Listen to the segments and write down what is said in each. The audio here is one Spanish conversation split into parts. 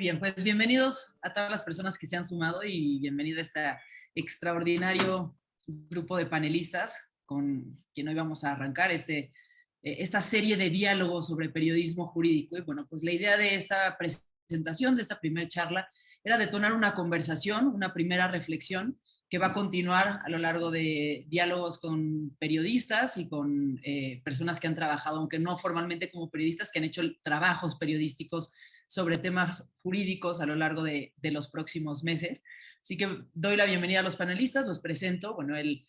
bien, pues bienvenidos a todas las personas que se han sumado y bienvenido a este extraordinario grupo de panelistas con quien hoy vamos a arrancar esta serie de diálogos sobre periodismo jurídico. Y bueno, pues la idea de esta presentación, de esta primera charla, era detonar una conversación, una primera reflexión que va a continuar a lo largo de diálogos con periodistas y con personas que han trabajado, aunque no formalmente como periodistas, que han hecho trabajos periodísticos sobre temas jurídicos a lo largo de los próximos meses. Así que doy la bienvenida a los panelistas, los presento. Bueno, el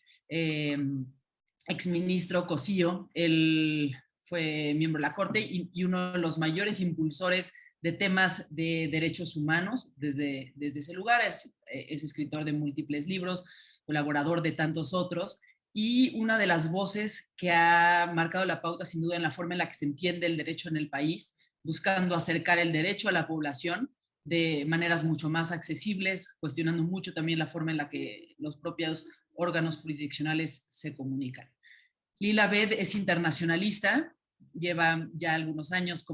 exministro Cosío, él fue miembro de la Corte y uno de los mayores impulsores de temas de derechos humanos desde ese lugar. Es escritor de múltiples libros, colaborador de tantos otros, y una de las voces que ha marcado la pauta sin duda en la forma en la que se entiende el derecho en el país, buscando acercar el derecho a la población de maneras mucho más accesibles, cuestionando mucho también la forma en la que los propios órganos jurisdiccionales se comunican. Lila Abed es internacionalista, lleva ya algunos años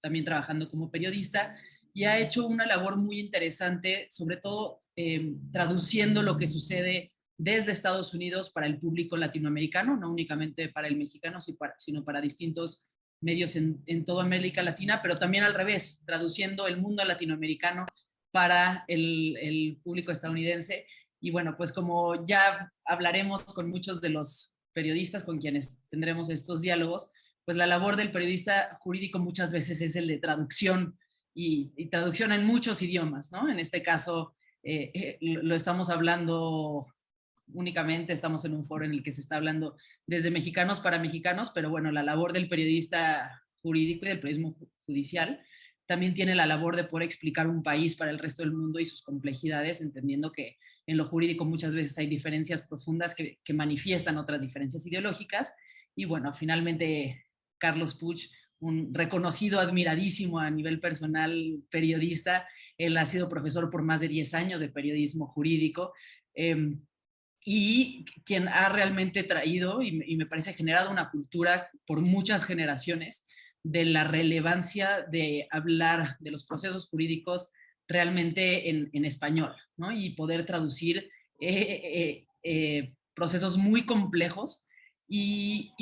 también trabajando como periodista y ha hecho una labor muy interesante, sobre todo traduciendo lo que sucede desde Estados Unidos para el público latinoamericano, no únicamente para el mexicano, sino para distintos medios en toda América Latina, pero también al revés, traduciendo el mundo latinoamericano para el público estadounidense. Y bueno, pues como ya hablaremos con muchos de los periodistas con quienes tendremos estos diálogos, pues la labor del periodista jurídico muchas veces es el de traducción y traducción en muchos idiomas, ¿no? En este caso lo estamos hablando únicamente, estamos en un foro en el que se está hablando desde mexicanos para mexicanos, pero bueno, la labor del periodista jurídico y del periodismo judicial también tiene la labor de poder explicar un país para el resto del mundo y sus complejidades, entendiendo que en lo jurídico muchas veces hay diferencias profundas que manifiestan otras diferencias ideológicas. Y bueno, finalmente Carlos Puig, un reconocido, admiradísimo a nivel personal periodista, él ha sido profesor por más de 10 años de periodismo jurídico, y quien ha realmente traído y me parece generado una cultura por muchas generaciones de la relevancia de hablar de los procesos jurídicos realmente en español, ¿no? Y poder traducir procesos muy complejos y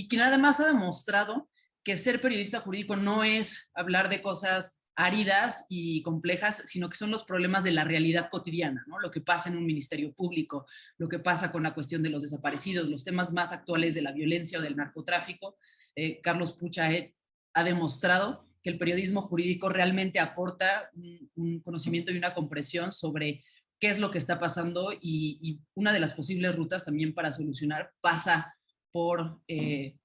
que nada más ha demostrado que ser periodista jurídico no es hablar de cosas áridas y complejas, sino que son los problemas de la realidad cotidiana, ¿no? Lo que pasa en un ministerio público, lo que pasa con la cuestión de los desaparecidos, los temas más actuales de la violencia o del narcotráfico. Carlos Pucha ha demostrado que el periodismo jurídico realmente aporta un conocimiento y una comprensión sobre qué es lo que está pasando y una de las posibles rutas también para solucionar pasa por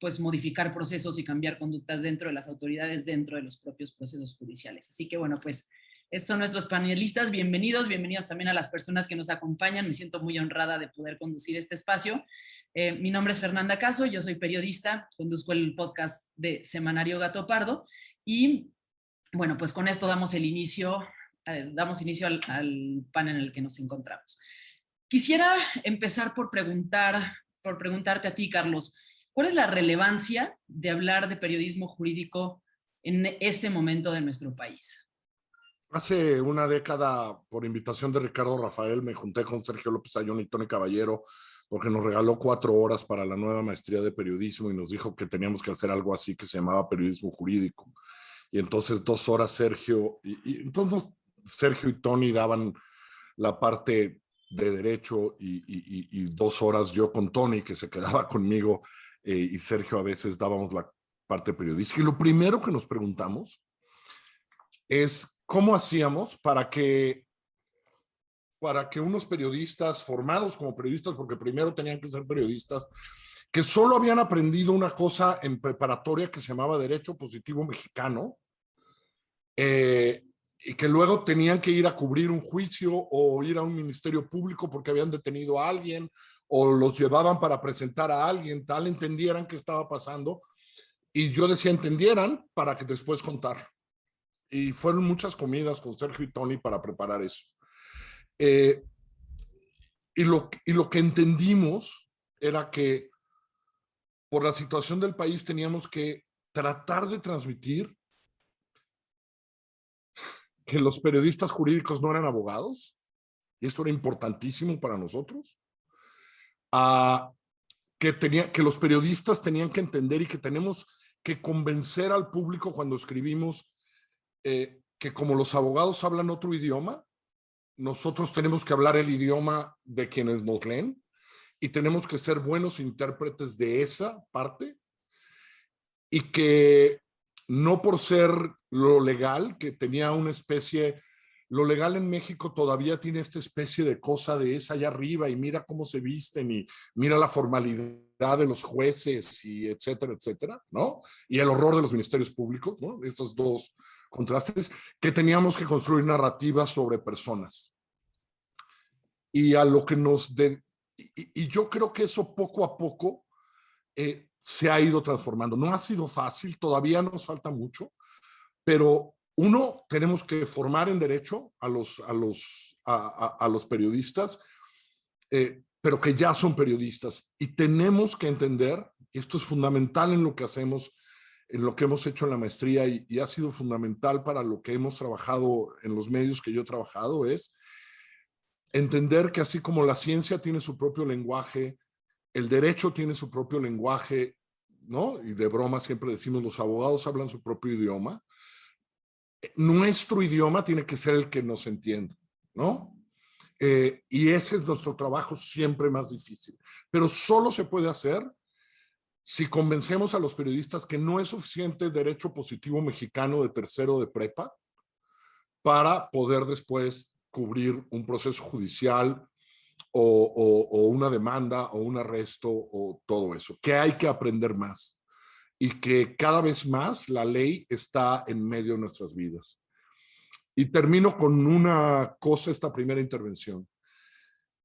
pues modificar procesos y cambiar conductas dentro de las autoridades, dentro de los propios procesos judiciales. Así que bueno, pues estos son nuestros panelistas. Bienvenidos también a las personas que nos acompañan. Me siento muy honrada de poder conducir este espacio. Mi nombre es Fernanda Caso, yo soy periodista, conduzco el podcast de Semanario Gato Pardo y bueno, pues con esto damos inicio al panel en el que nos encontramos. Quisiera empezar por preguntarte a ti, Carlos, ¿cuál es la relevancia de hablar de periodismo jurídico en este momento de nuestro país? Hace una década, por invitación de Ricardo Rafael, me junté con Sergio López Ayón y Tony Caballero porque nos regaló 4 horas para la nueva maestría de periodismo y nos dijo que teníamos que hacer algo así que se llamaba periodismo jurídico. Y entonces 2 horas Sergio y Tony daban la parte de derecho y 2 horas yo con Tony, que se quedaba conmigo, y Sergio a veces dábamos la parte periodística. Y lo primero que nos preguntamos es cómo hacíamos para que unos periodistas formados como periodistas, porque primero tenían que ser periodistas, que solo habían aprendido una cosa en preparatoria que se llamaba Derecho Positivo Mexicano, y que luego tenían que ir a cubrir un juicio o ir a un ministerio público porque habían detenido a alguien o los llevaban para presentar a alguien, tal entendieran qué estaba pasando. Y yo decía entendieran para que después contar. Y fueron muchas comidas con Sergio y Tony para preparar eso. Y lo que entendimos era que por la situación del país teníamos que tratar de transmitir que los periodistas jurídicos no eran abogados, y esto era importantísimo para nosotros, que los periodistas tenían que entender y que tenemos que convencer al público cuando escribimos que como los abogados hablan otro idioma, nosotros tenemos que hablar el idioma de quienes nos leen y tenemos que ser buenos intérpretes de esa parte, y que no por ser lo legal, que tenía una especie, lo legal en México todavía tiene esta especie de cosa de esa allá arriba y mira cómo se visten y mira la formalidad de los jueces y etcétera, etcétera, ¿no? Y el horror de los ministerios públicos, ¿no? Estos dos contrastes, que teníamos que construir narrativas sobre personas. Y a lo que y yo creo que eso poco a poco se ha ido transformando. No ha sido fácil, todavía nos falta mucho, pero uno, tenemos que formar en derecho a los periodistas, pero que ya son periodistas, y tenemos que entender, esto es fundamental en lo que hacemos, en lo que hemos hecho en la maestría, y ha sido fundamental para lo que hemos trabajado en los medios que yo he trabajado, es entender que así como la ciencia tiene su propio lenguaje, el derecho tiene su propio lenguaje, ¿no? Y de broma siempre decimos, los abogados hablan su propio idioma. Nuestro idioma tiene que ser el que nos entienda, ¿no? Y ese es nuestro trabajo siempre más difícil. Pero solo se puede hacer si convencemos a los periodistas que no es suficiente derecho positivo mexicano de tercero de prepa para poder después cubrir un proceso judicial o una demanda o un arresto o todo eso, que hay que aprender más y que cada vez más la ley está en medio de nuestras vidas. Y termino con una cosa, esta primera intervención.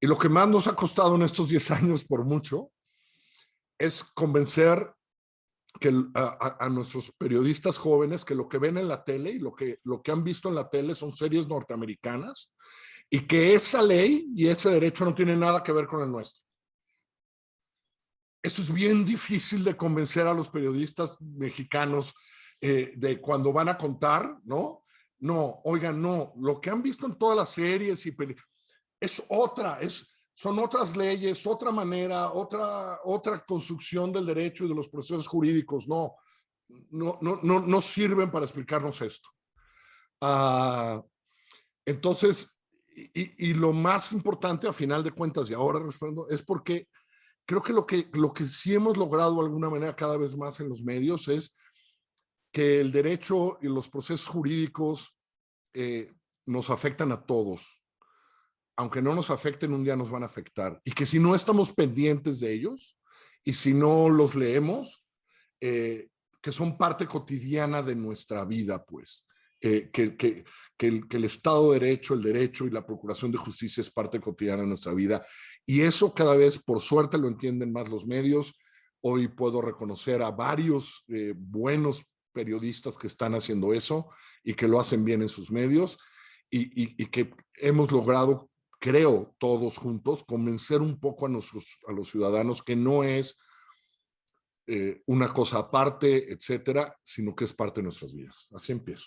Y lo que más nos ha costado en estos 10 años por mucho es convencer que a nuestros periodistas jóvenes que lo que ven en la tele y lo que han visto en la tele son series norteamericanas, y que esa ley y ese derecho no tienen nada que ver con el nuestro. Eso es bien difícil de convencer a los periodistas mexicanos de cuando van a contar, ¿no? No, oigan, no, lo que han visto en todas las series es son otras leyes, otra manera, otra construcción del derecho y de los procesos jurídicos. No sirven para explicarnos esto. Entonces, y lo más importante a final de cuentas, y ahora respondo, es porque creo que lo que sí hemos logrado de alguna manera cada vez más en los medios es que el derecho y los procesos jurídicos nos afectan a todos. Aunque no nos afecten, un día nos van a afectar. Y que si no estamos pendientes de ellos y si no los leemos, que son parte cotidiana de nuestra vida, pues. Que el Estado de Derecho, el derecho y la procuración de justicia es parte cotidiana de nuestra vida. Y eso cada vez, por suerte, lo entienden más los medios. Hoy puedo reconocer a varios buenos periodistas que están haciendo eso y que lo hacen bien en sus medios, y que hemos logrado, creo, todos juntos, convencer un poco a los ciudadanos que no es una cosa aparte, etcétera, sino que es parte de nuestras vidas. Así empiezo.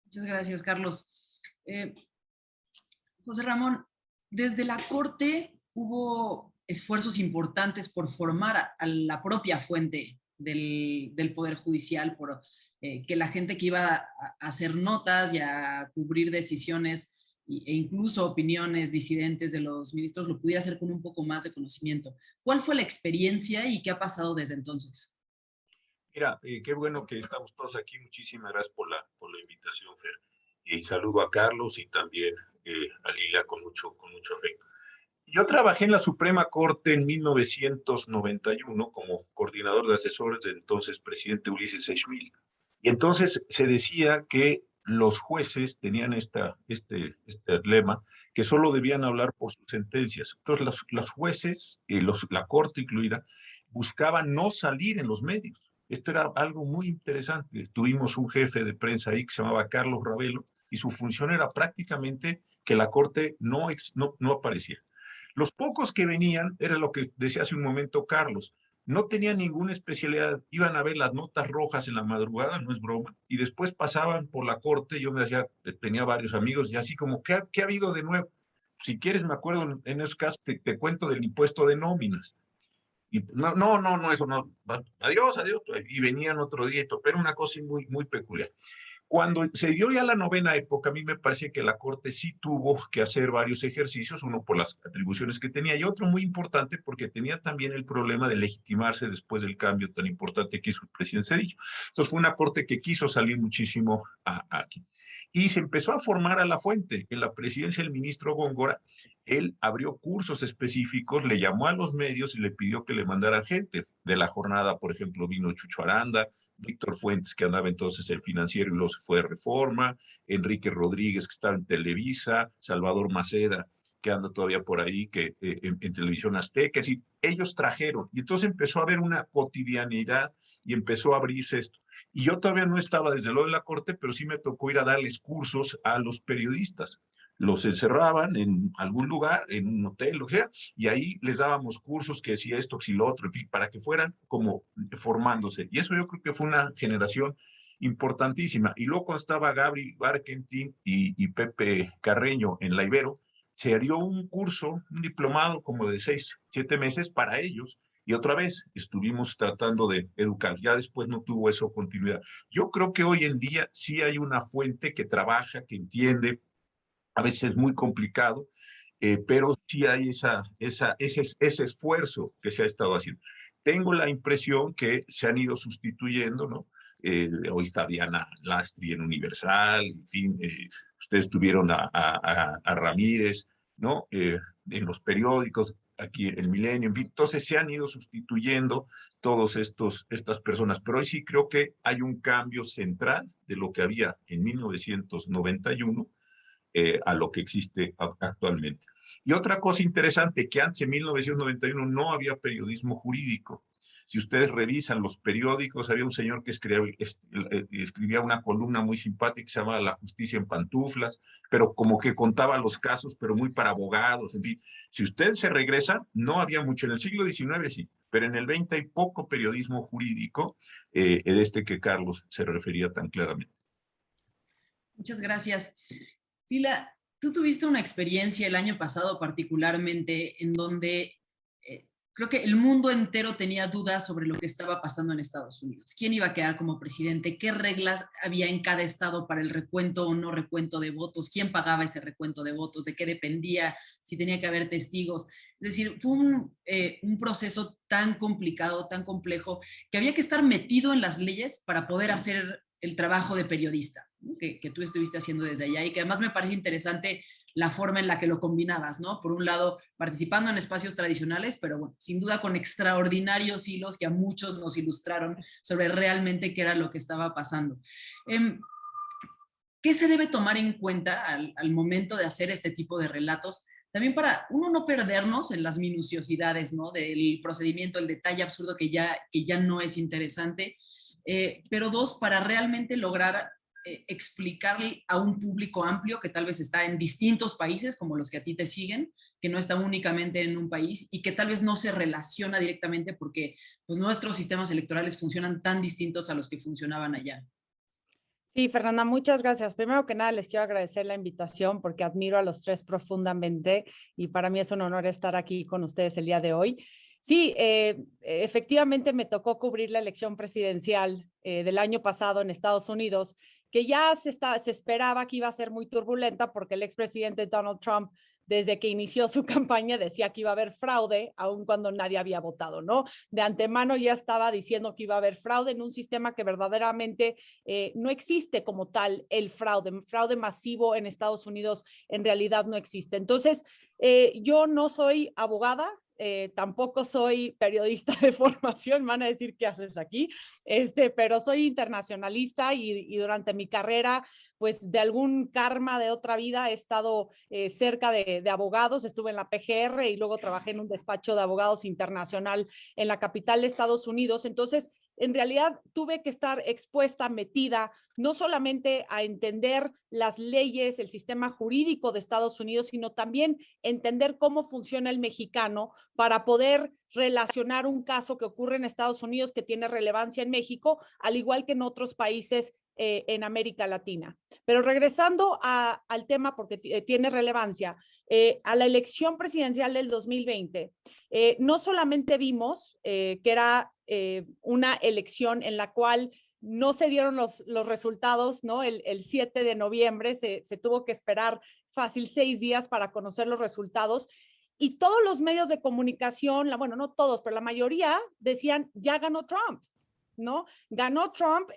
Muchas gracias, Carlos. José Ramón, desde la Corte hubo esfuerzos importantes por formar a la propia fuente del Poder Judicial, por que la gente que iba a hacer notas y a cubrir decisiones e incluso opiniones disidentes de los ministros lo pudiera hacer con un poco más de conocimiento. ¿Cuál fue la experiencia y qué ha pasado desde entonces? Mira, qué bueno que estamos todos aquí. Muchísimas gracias por la invitación, Fer. Y saludo a Carlos y también a Lila con mucho afecto. Yo trabajé en la Suprema Corte en 1991 como coordinador de asesores del entonces presidente Ulises Eichmil. Y entonces se decía que los jueces tenían este lema, que solo debían hablar por sus sentencias. Entonces los jueces, la Corte incluida, buscaban no salir en los medios. Esto era algo muy interesante. Tuvimos un jefe de prensa ahí que se llamaba Carlos Ravelo, y su función era prácticamente que la Corte no apareciera. Los pocos que venían, era lo que decía hace un momento Carlos, no tenían ninguna especialidad, iban a ver las notas rojas en la madrugada, no es broma, y después pasaban por la corte, yo me decía, tenía varios amigos, y así como, ¿qué ha habido de nuevo? Si quieres, me acuerdo, en esos casos, te cuento del impuesto de nóminas. Y no, eso no, adiós, y venían otro día, pero una cosa muy, muy peculiar. Cuando se dio ya la novena época, a mí me parece que la Corte sí tuvo que hacer varios ejercicios, uno por las atribuciones que tenía y otro muy importante porque tenía también el problema de legitimarse después del cambio tan importante que hizo el presidente Zedillo. Entonces fue una Corte que quiso salir muchísimo aquí. Y se empezó a formar a la fuente. En la presidencia del ministro Góngora, él abrió cursos específicos, le llamó a los medios y le pidió que le mandaran gente. De la jornada, por ejemplo, vino Chucho Aranda, Víctor Fuentes, que andaba entonces el Financiero y luego se fue de Reforma, Enrique Rodríguez, que estaba en Televisa, Salvador Maceda, que anda todavía por ahí, que en Televisión Azteca, es decir, ellos trajeron, y entonces empezó a haber una cotidianidad y empezó a abrirse esto. Y yo todavía no estaba desde lo de la Corte, pero sí me tocó ir a darles cursos a los periodistas. Los encerraban en algún lugar, en un hotel, o sea, y ahí les dábamos cursos que decía esto, si lo otro, en fin, para que fueran como formándose. Y eso yo creo que fue una generación importantísima. Y luego cuando estaba Gabriel Barkentin y Pepe Carreño en la Ibero, se dio un curso, un diplomado como de 6, 7 meses para ellos, y otra vez estuvimos tratando de educar. Ya después no tuvo eso continuidad. Yo creo que hoy en día sí hay una fuente que trabaja, que entiende, a veces es muy complicado, pero sí hay ese esfuerzo que se ha estado haciendo. Tengo la impresión que se han ido sustituyendo, ¿no? Hoy está Diana Lastri en Universal, en fin, ustedes tuvieron a Ramírez, ¿no? En los periódicos, aquí en el Milenio, en fin, entonces se han ido sustituyendo todas estas personas, pero hoy sí creo que hay un cambio central de lo que había en 1991 a lo que existe actualmente. Y otra cosa interesante, que antes en 1991 no había periodismo jurídico. Si ustedes revisan los periódicos, había un señor que escribía una columna muy simpática que se llamaba La Justicia en Pantuflas, pero como que contaba los casos, pero muy para abogados, en fin. Si ustedes se regresan, no había mucho. En el siglo XIX sí, pero en el XX hay poco periodismo jurídico de este que Carlos se refería tan claramente. Muchas gracias. Lila, tú tuviste una experiencia el año pasado particularmente en donde creo que el mundo entero tenía dudas sobre lo que estaba pasando en Estados Unidos. ¿Quién iba a quedar como presidente? ¿Qué reglas había en cada estado para el recuento o no recuento de votos? ¿Quién pagaba ese recuento de votos? ¿De qué dependía? ¿Si tenía que haber testigos? Es decir, fue un proceso tan complicado, tan complejo, que había que estar metido en las leyes para poder hacer el trabajo de periodista, ¿no? que tú estuviste haciendo desde allá y que además me parece interesante la forma en la que lo combinabas, ¿no? Por un lado, participando en espacios tradicionales, pero bueno, sin duda con extraordinarios hilos que a muchos nos ilustraron sobre realmente qué era lo que estaba pasando. ¿Qué se debe tomar en cuenta al momento de hacer este tipo de relatos? También para, uno, no perdernos en las minuciosidades, ¿no? Del procedimiento, el detalle absurdo que ya no es interesante, pero dos, para realmente lograr explicarle a un público amplio que tal vez está en distintos países, como los que a ti te siguen, que no está únicamente en un país y que tal vez no se relaciona directamente porque pues, nuestros sistemas electorales funcionan tan distintos a los que funcionaban allá. Sí, Fernanda, muchas gracias. Primero que nada, les quiero agradecer la invitación porque admiro a los tres profundamente y para mí es un honor estar aquí con ustedes el día de hoy. Sí, efectivamente me tocó cubrir la elección presidencial del año pasado en Estados Unidos, que ya se esperaba que iba a ser muy turbulenta porque el expresidente Donald Trump, desde que inició su campaña, decía que iba a haber fraude, aun cuando nadie había votado, ¿no? De antemano ya estaba diciendo que iba a haber fraude en un sistema que verdaderamente no existe como tal el fraude masivo en Estados Unidos en realidad no existe. Entonces, yo no soy abogada, tampoco soy periodista de formación, van a decir qué haces aquí, pero soy internacionalista y durante mi carrera pues de algún karma de otra vida he estado cerca de abogados, estuve en la PGR y luego trabajé en un despacho de abogados internacional en la capital de Estados Unidos. Entonces, en realidad tuve que estar expuesta, metida, no solamente a entender las leyes, el sistema jurídico de Estados Unidos, sino también entender cómo funciona el mexicano para poder relacionar un caso que ocurre en Estados Unidos que tiene relevancia en México, al igual que en otros países en América Latina. Pero regresando al tema, porque tiene relevancia, a la elección presidencial del 2020, no solamente vimos que era una elección en la cual no se dieron los resultados, ¿no? El 7 de noviembre se tuvo que esperar fácil 6 días para conocer los resultados, y todos los medios de comunicación, bueno, no todos, pero la mayoría decían, ya ganó Trump, ¿no? Ganó Trump,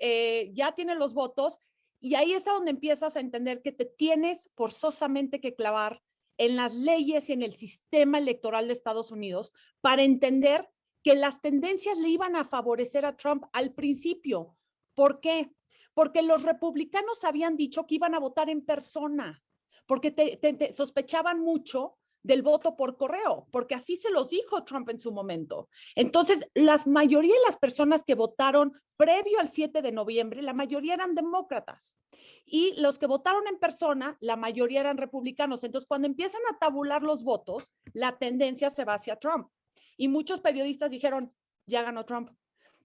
ya tiene los votos, y ahí es a donde empiezas a entender que te tienes forzosamente que clavar en las leyes y en el sistema electoral de Estados Unidos para entender que las tendencias le iban a favorecer a Trump al principio. ¿Por qué? Porque los republicanos habían dicho que iban a votar en persona, porque sospechaban mucho del voto por correo, porque así se los dijo Trump en su momento. Entonces, la mayoría de las personas que votaron previo al 7 de noviembre, la mayoría eran demócratas. Y los que votaron en persona, la mayoría eran republicanos. Entonces, cuando empiezan a tabular los votos, la tendencia se va hacia Trump. Y muchos periodistas dijeron, ya ganó Trump.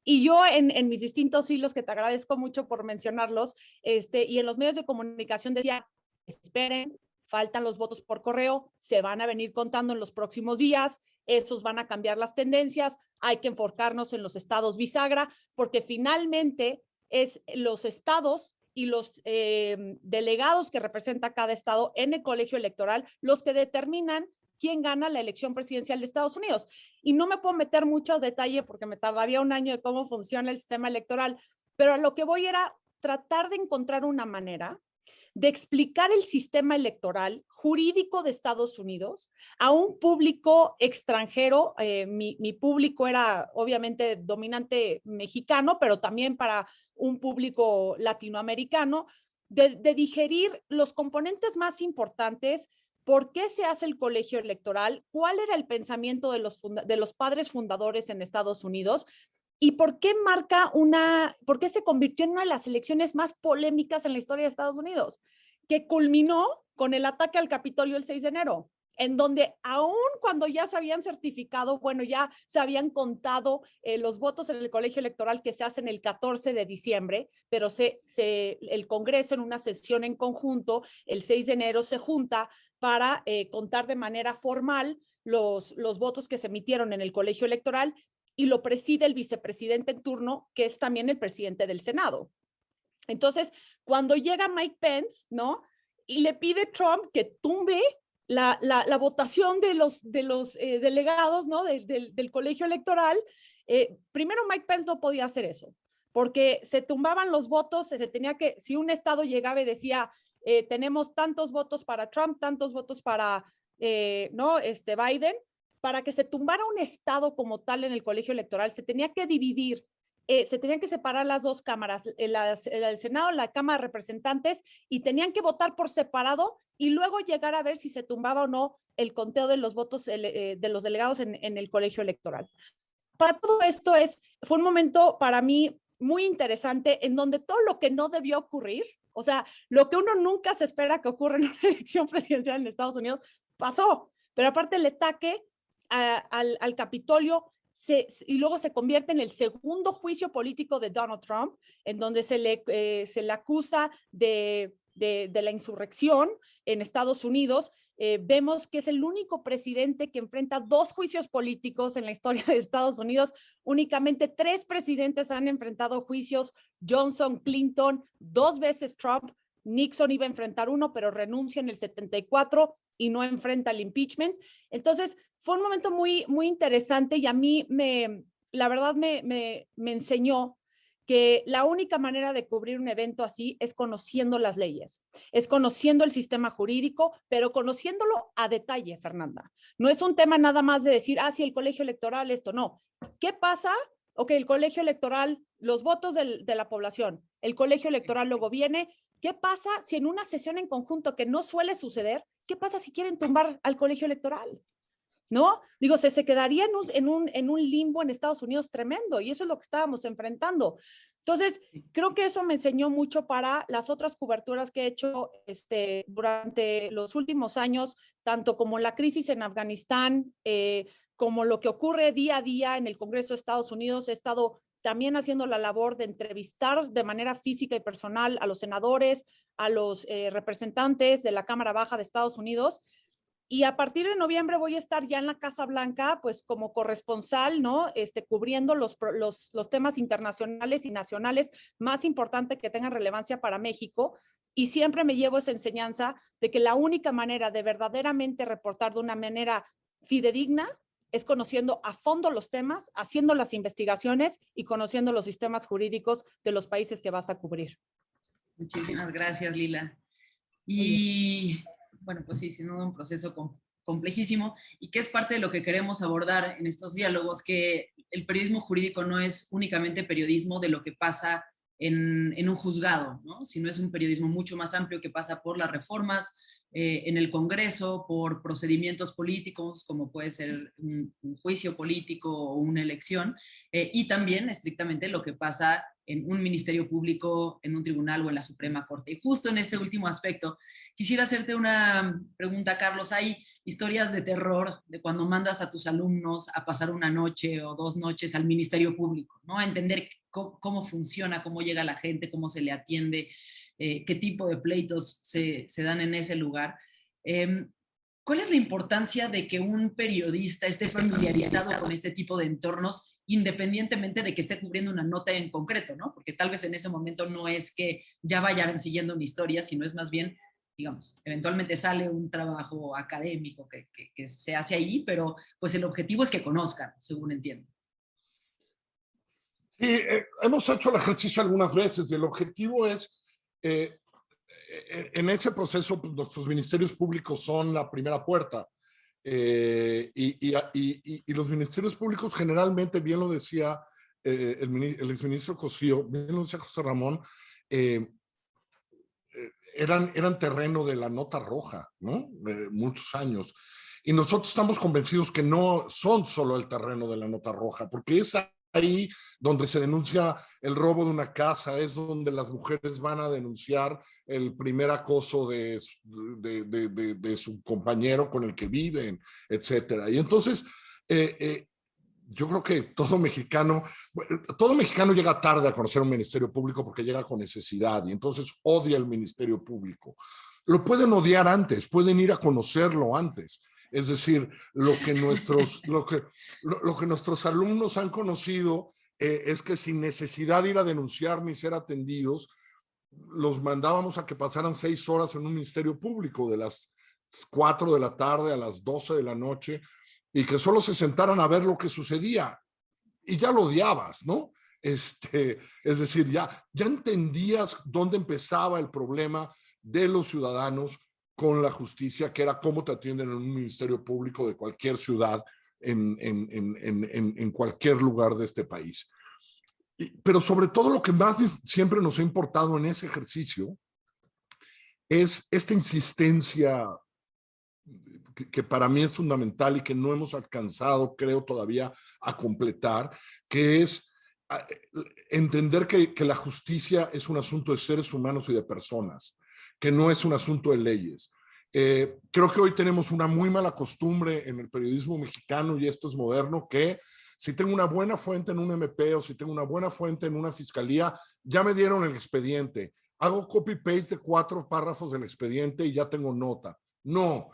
Y yo en mis distintos hilos, que te agradezco mucho por mencionarlos, y en los medios de comunicación decía, esperen, faltan los votos por correo, se van a venir contando en los próximos días, esos van a cambiar las tendencias, hay que enfocarnos en los estados bisagra, porque finalmente es los estados y los delegados que representa cada estado en el colegio electoral los que determinan quién gana la elección presidencial de Estados Unidos. Y no me puedo meter mucho detalle porque me tardaría un año de cómo funciona el sistema electoral, pero a lo que voy era tratar de encontrar una manera de explicar el sistema electoral jurídico de Estados Unidos a un público extranjero. Mi público era obviamente dominante mexicano, pero también para un público latinoamericano, de digerir los componentes más importantes. ¿Por qué se hace el colegio electoral? ¿Cuál era el pensamiento de los padres fundadores en Estados Unidos? ¿Y por qué por qué se convirtió en una de las elecciones más polémicas en la historia de Estados Unidos? Que culminó con el ataque al Capitolio el 6 de enero, en donde aún cuando ya se habían certificado, bueno, ya se habían contado los votos en el colegio electoral que se hacen el 14 de diciembre, pero el Congreso en una sesión en conjunto, el 6 de enero se junta para contar de manera formal los votos que se emitieron en el colegio electoral, y lo preside el vicepresidente en turno, que es también el presidente del Senado. Entonces, cuando llega Mike Pence, ¿no? Y le pide Trump que tumbe la votación de los delegados, ¿no? Del colegio electoral, primero Mike Pence no podía hacer eso, porque se tumbaban los votos, si un estado llegaba y decía, tenemos tantos votos para Trump, tantos votos para Biden, para que se tumbara un estado como tal en el colegio electoral, se tenía que dividir, se tenían que separar las dos cámaras, el Senado, la Cámara de Representantes, y tenían que votar por separado y luego llegar a ver si se tumbaba o no el conteo de los votos de los delegados en el colegio electoral. Para todo esto fue un momento para mí muy interesante, en donde todo lo que no debió ocurrir, o sea, lo que uno nunca se espera que ocurra en una elección presidencial en Estados Unidos, pasó. Pero aparte el ataque al Capitolio y luego se convierte en el segundo juicio político de Donald Trump, en donde se le acusa de la insurrección en Estados Unidos. Vemos que es el único presidente que enfrenta 2 juicios políticos en la historia de Estados Unidos. Únicamente 3 presidentes han enfrentado juicios: Johnson, Clinton, 2 veces Trump. Nixon iba a enfrentar uno, pero renuncia en el 74 y no enfrenta el impeachment. Entonces, fue un momento muy, muy interesante, y a mí la verdad me enseñó que la única manera de cubrir un evento así es conociendo las leyes, es conociendo el sistema jurídico, pero conociéndolo a detalle, Fernanda. No es un tema nada más de decir, sí, el colegio electoral, esto, no. ¿Qué pasa? Ok, el colegio electoral, los votos de la población, el colegio electoral luego viene, ¿qué pasa si en una sesión en conjunto que no suele suceder, qué pasa si quieren tumbar al colegio electoral? ¿No? Digo, se quedaría en un limbo en Estados Unidos tremendo, y eso es lo que estábamos enfrentando. Entonces, creo que eso me enseñó mucho para las otras coberturas que he hecho durante los últimos años, tanto como la crisis en Afganistán, como lo que ocurre día a día en el Congreso de Estados Unidos. He estado también haciendo la labor de entrevistar de manera física y personal a los senadores, a los representantes de la Cámara Baja de Estados Unidos. Y a partir de noviembre voy a estar ya en la Casa Blanca, pues como corresponsal, ¿no? Cubriendo los temas internacionales y nacionales más importantes que tengan relevancia para México. Y siempre me llevo esa enseñanza de que la única manera de verdaderamente reportar de una manera fidedigna es conociendo a fondo los temas, haciendo las investigaciones y conociendo los sistemas jurídicos de los países que vas a cubrir. Muchísimas gracias, Lila. Y bueno, pues sí, sin duda un proceso complejísimo y que es parte de lo que queremos abordar en estos diálogos, que el periodismo jurídico no es únicamente periodismo de lo que pasa en un juzgado, ¿no? Sino es un periodismo mucho más amplio que pasa por las reformas en el Congreso, por procedimientos políticos, como puede ser un juicio político o una elección, y también estrictamente lo que pasa en un ministerio público, en un tribunal o en la Suprema Corte. Y justo en este último aspecto, quisiera hacerte una pregunta, Carlos. Hay historias de terror de cuando mandas a tus alumnos a pasar una noche o 2 noches al ministerio público, ¿no? A entender cómo funciona, cómo llega la gente, cómo se le atiende, qué tipo de pleitos se dan en ese lugar. ¿Cuál es la importancia de que un periodista esté familiarizado con este tipo de entornos, independientemente de que esté cubriendo una nota en concreto, ¿no? Porque tal vez en ese momento no es que ya vayan siguiendo una historia, sino es más bien, digamos, eventualmente sale un trabajo académico que se hace ahí, pero pues el objetivo es que conozcan, según entiendo. Sí, hemos hecho el ejercicio algunas veces y el objetivo es, en ese proceso, pues, nuestros ministerios públicos son la primera puerta. Y los ministerios públicos generalmente, bien lo decía el exministro Cosío, bien lo decía José Ramón, eran terreno de la nota roja, ¿no? Muchos años. Y nosotros estamos convencidos que no son solo el terreno de la nota roja, porque es ahí donde se denuncia el robo de una casa, es donde las mujeres van a denunciar el primer acoso de su compañero con el que viven, etcétera. Y entonces, yo creo que todo mexicano llega tarde a conocer un ministerio público porque llega con necesidad y entonces odia el ministerio público. Lo pueden odiar antes, pueden ir a conocerlo antes. Es decir, lo que nuestros alumnos han conocido es que sin necesidad de ir a denunciar ni ser atendidos, los mandábamos a que pasaran 6 horas en un ministerio público de las 4 de la tarde a las 12 de la noche y que solo se sentaran a ver lo que sucedía y ya lo odiabas, ¿no? Es decir, ya entendías dónde empezaba el problema de los ciudadanos con la justicia, que era cómo te atienden en un ministerio público de cualquier ciudad en cualquier lugar de este país. Pero sobre todo lo que más siempre nos ha importado en ese ejercicio es esta insistencia que para mí es fundamental y que no hemos alcanzado, creo, todavía a completar, que es entender que la justicia es un asunto de seres humanos y de personas, que no es un asunto de leyes. Creo que hoy tenemos una muy mala costumbre en el periodismo mexicano, y esto es moderno, que si tengo una buena fuente en un MP o si tengo una buena fuente en una fiscalía, ya me dieron el expediente. Hago copy-paste de 4 párrafos del expediente y ya tengo nota. No.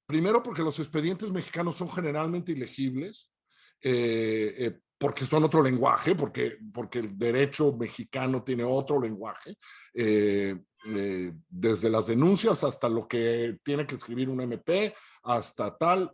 Primero, porque los expedientes mexicanos son generalmente ilegibles, porque son otro lenguaje, porque el derecho mexicano tiene otro lenguaje, desde las denuncias hasta lo que tiene que escribir un MP, hasta tal.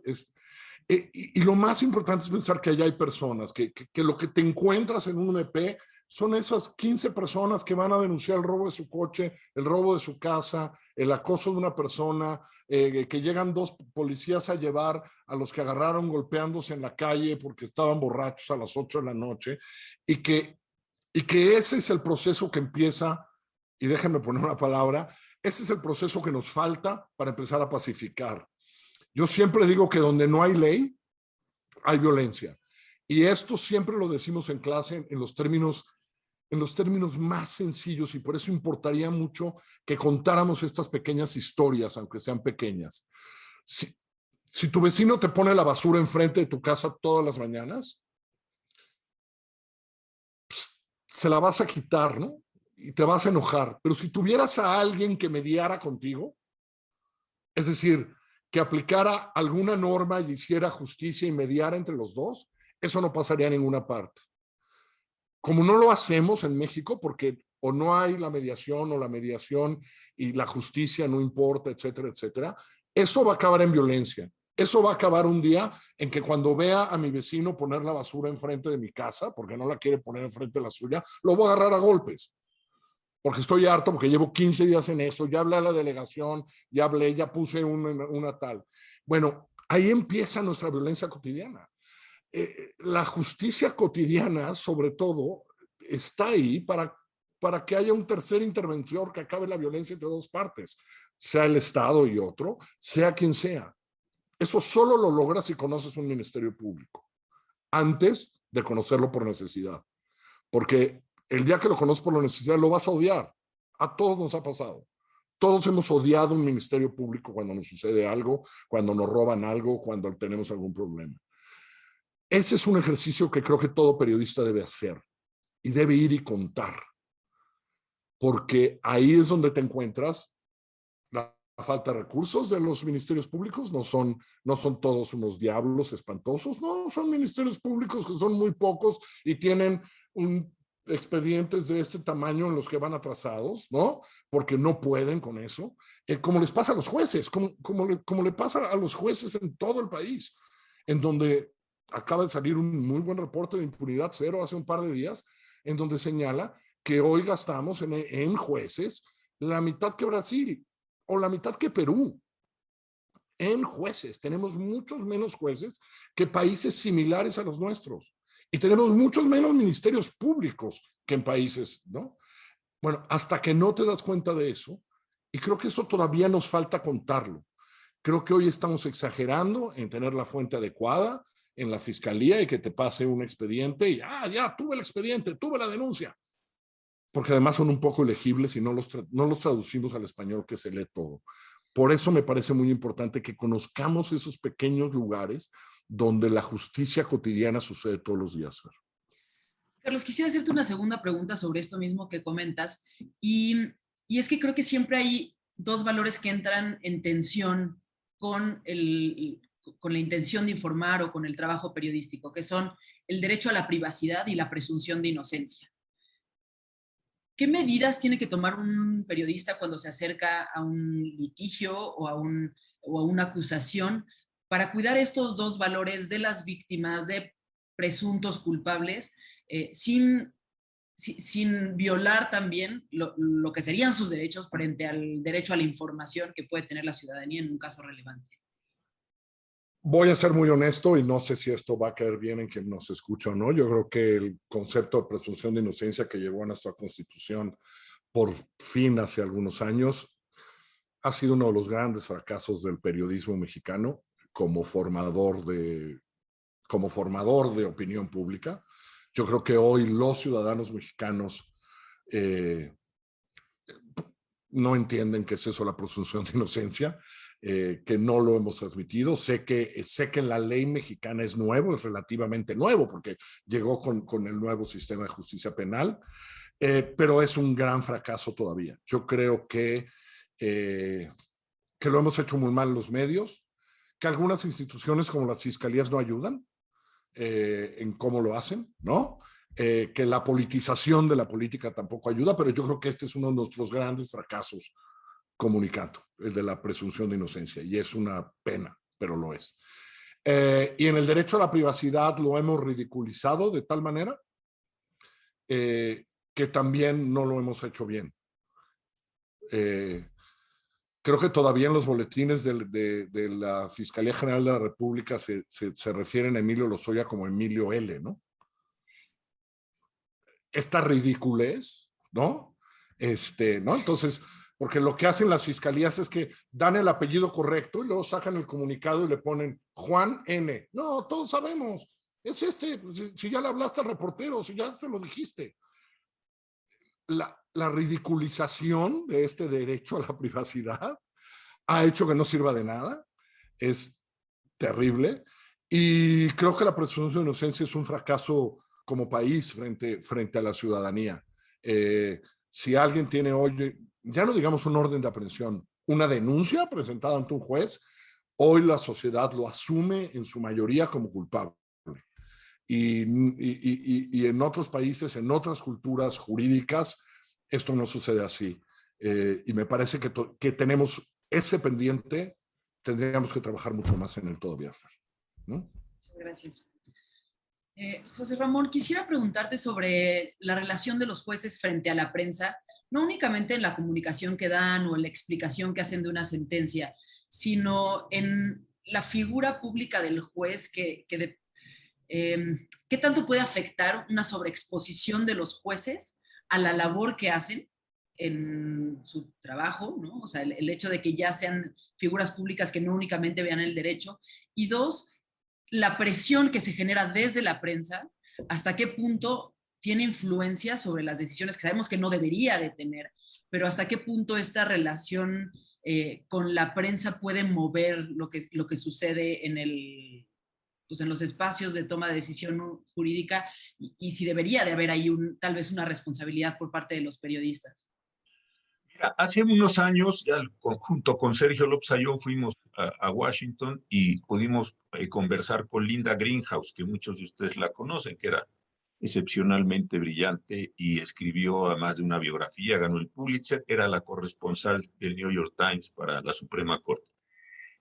Y lo más importante es pensar que allá hay personas, que lo que te encuentras en un MP son esas 15 personas que van a denunciar el robo de su coche, el robo de su casa, el acoso de una persona, que llegan 2 policías a llevar a los que agarraron golpeándose en la calle porque estaban borrachos a las 8 de la noche, y que ese es el proceso que empieza y déjenme poner una palabra, ese es el proceso que nos falta para empezar a pacificar. Yo siempre digo que donde no hay ley, hay violencia. Y esto siempre lo decimos en clase en los términos más sencillos, y por eso importaría mucho que contáramos estas pequeñas historias, aunque sean pequeñas. Si tu vecino te pone la basura enfrente de tu casa todas las mañanas, pues, se la vas a quitar, ¿no? Y te vas a enojar. Pero si tuvieras a alguien que mediara contigo, es decir, que aplicara alguna norma y hiciera justicia y mediara entre los dos, eso no pasaría a ninguna parte. Como no lo hacemos en México, porque o no hay la mediación o la mediación y la justicia no importa, etcétera, etcétera, eso va a acabar en violencia. Eso va a acabar un día en que cuando vea a mi vecino poner la basura enfrente de mi casa, porque no la quiere poner enfrente de la suya, lo voy a agarrar a golpes. Porque estoy harto, porque llevo 15 días en eso, ya hablé a la delegación, ya hablé, ya puse una tal. Bueno, ahí empieza nuestra violencia cotidiana. La justicia cotidiana, sobre todo, está ahí para que haya un tercer interventor que acabe la violencia entre dos partes, sea el Estado y otro, sea quien sea. Eso solo lo logras si conoces un ministerio público, antes de conocerlo por necesidad. Porque el día que lo conoces por la necesidad, lo vas a odiar. A todos nos ha pasado. Todos hemos odiado un ministerio público cuando nos sucede algo, cuando nos roban algo, cuando tenemos algún problema. Ese es un ejercicio que creo que todo periodista debe hacer y debe ir y contar. Porque ahí es donde te encuentras la falta de recursos de los ministerios públicos. No son todos unos diablos espantosos, no, son ministerios públicos que son muy pocos y tienen expedientes de este tamaño en los que van atrasados, ¿no? Porque no pueden con eso. Como les pasa a los jueces, como le pasa a los jueces en todo el país, en donde acaba de salir un muy buen reporte de impunidad cero hace un par de días, en donde señala que hoy gastamos en jueces la mitad que Brasil o la mitad que Perú. En jueces, tenemos muchos menos jueces que países similares a los nuestros. Y tenemos muchos menos ministerios públicos que en países, ¿no? Bueno, hasta que no te das cuenta de eso, y creo que eso todavía nos falta contarlo. Creo que hoy estamos exagerando en tener la fuente adecuada en la fiscalía y que te pase un expediente y ya tuve el expediente, tuve la denuncia. Porque además son un poco ilegibles y no los traducimos al español que se lee todo. Por eso me parece muy importante que conozcamos esos pequeños lugares donde la justicia cotidiana sucede todos los días. Carlos, quisiera hacerte una segunda pregunta sobre esto mismo que comentas, y es que creo que siempre hay dos valores que entran en tensión con la intención de informar o con el trabajo periodístico, que son el derecho a la privacidad y la presunción de inocencia. ¿Qué medidas tiene que tomar un periodista cuando se acerca a un litigio o a una acusación para cuidar estos dos valores de las víctimas, de presuntos culpables, sin violar también lo que serían sus derechos frente al derecho a la información que puede tener la ciudadanía en un caso relevante? Voy a ser muy honesto y no sé si esto va a caer bien en quien nos escucha o no. Yo creo que el concepto de presunción de inocencia que llegó a nuestra Constitución por fin hace algunos años ha sido uno de los grandes fracasos del periodismo mexicano como formador de opinión pública. Yo creo que hoy los ciudadanos mexicanos no entienden qué es eso, la presunción de inocencia. Que no lo hemos transmitido. Sé que la ley mexicana es nuevo, es relativamente nuevo, porque llegó con el nuevo sistema de justicia penal, pero es un gran fracaso todavía. Yo creo que lo hemos hecho muy mal los medios, que algunas instituciones como las fiscalías no ayudan en cómo lo hacen, ¿no? Que la politización de la política tampoco ayuda, pero yo creo que este es uno de nuestros grandes fracasos comunicando, el de la presunción de inocencia, y es una pena, pero lo es. Y en el derecho a la privacidad lo hemos ridiculizado de tal manera que también no lo hemos hecho bien. Creo que todavía en los boletines de la Fiscalía General de la República se refieren a Emilio Lozoya como Emilio L., ¿no? Esta ridiculez, ¿no? ¿no? Entonces, porque lo que hacen las fiscalías es que dan el apellido correcto y luego sacan el comunicado y le ponen Juan N. No, todos sabemos, es si ya le hablaste al reportero, si ya te lo dijiste. La ridiculización de este derecho a la privacidad ha hecho que no sirva de nada, es terrible, y creo que la presunción de inocencia es un fracaso como país frente a la ciudadanía. Si alguien tiene hoy, ya no digamos un orden de aprehensión, una denuncia presentada ante un juez, hoy la sociedad lo asume en su mayoría como culpable. Y en otros países, en otras culturas jurídicas, esto no sucede así. Y me parece que tenemos ese pendiente, tendríamos que trabajar mucho más en él todavía, ¿no? Muchas gracias. José Ramón, quisiera preguntarte sobre la relación de los jueces frente a la prensa, no únicamente en la comunicación que dan o en la explicación que hacen de una sentencia, sino en la figura pública del juez ¿qué tanto puede afectar una sobreexposición de los jueces a la labor que hacen en su trabajo, ¿no? O sea, el hecho de que ya sean figuras públicas que no únicamente vean el derecho. Y dos, la presión que se genera desde la prensa, hasta qué punto tiene influencia sobre las decisiones que sabemos que no debería de tener, pero hasta qué punto esta relación con la prensa puede mover lo que sucede en los espacios de toma de decisión jurídica y si debería de haber ahí tal vez una responsabilidad por parte de los periodistas. Mira, hace unos años, junto con Sergio López Ayllón, fuimos a Washington y pudimos conversar con Linda Greenhouse, que muchos de ustedes la conocen, que era excepcionalmente brillante y escribió además de una biografía, ganó el Pulitzer, era la corresponsal del New York Times para la Suprema Corte.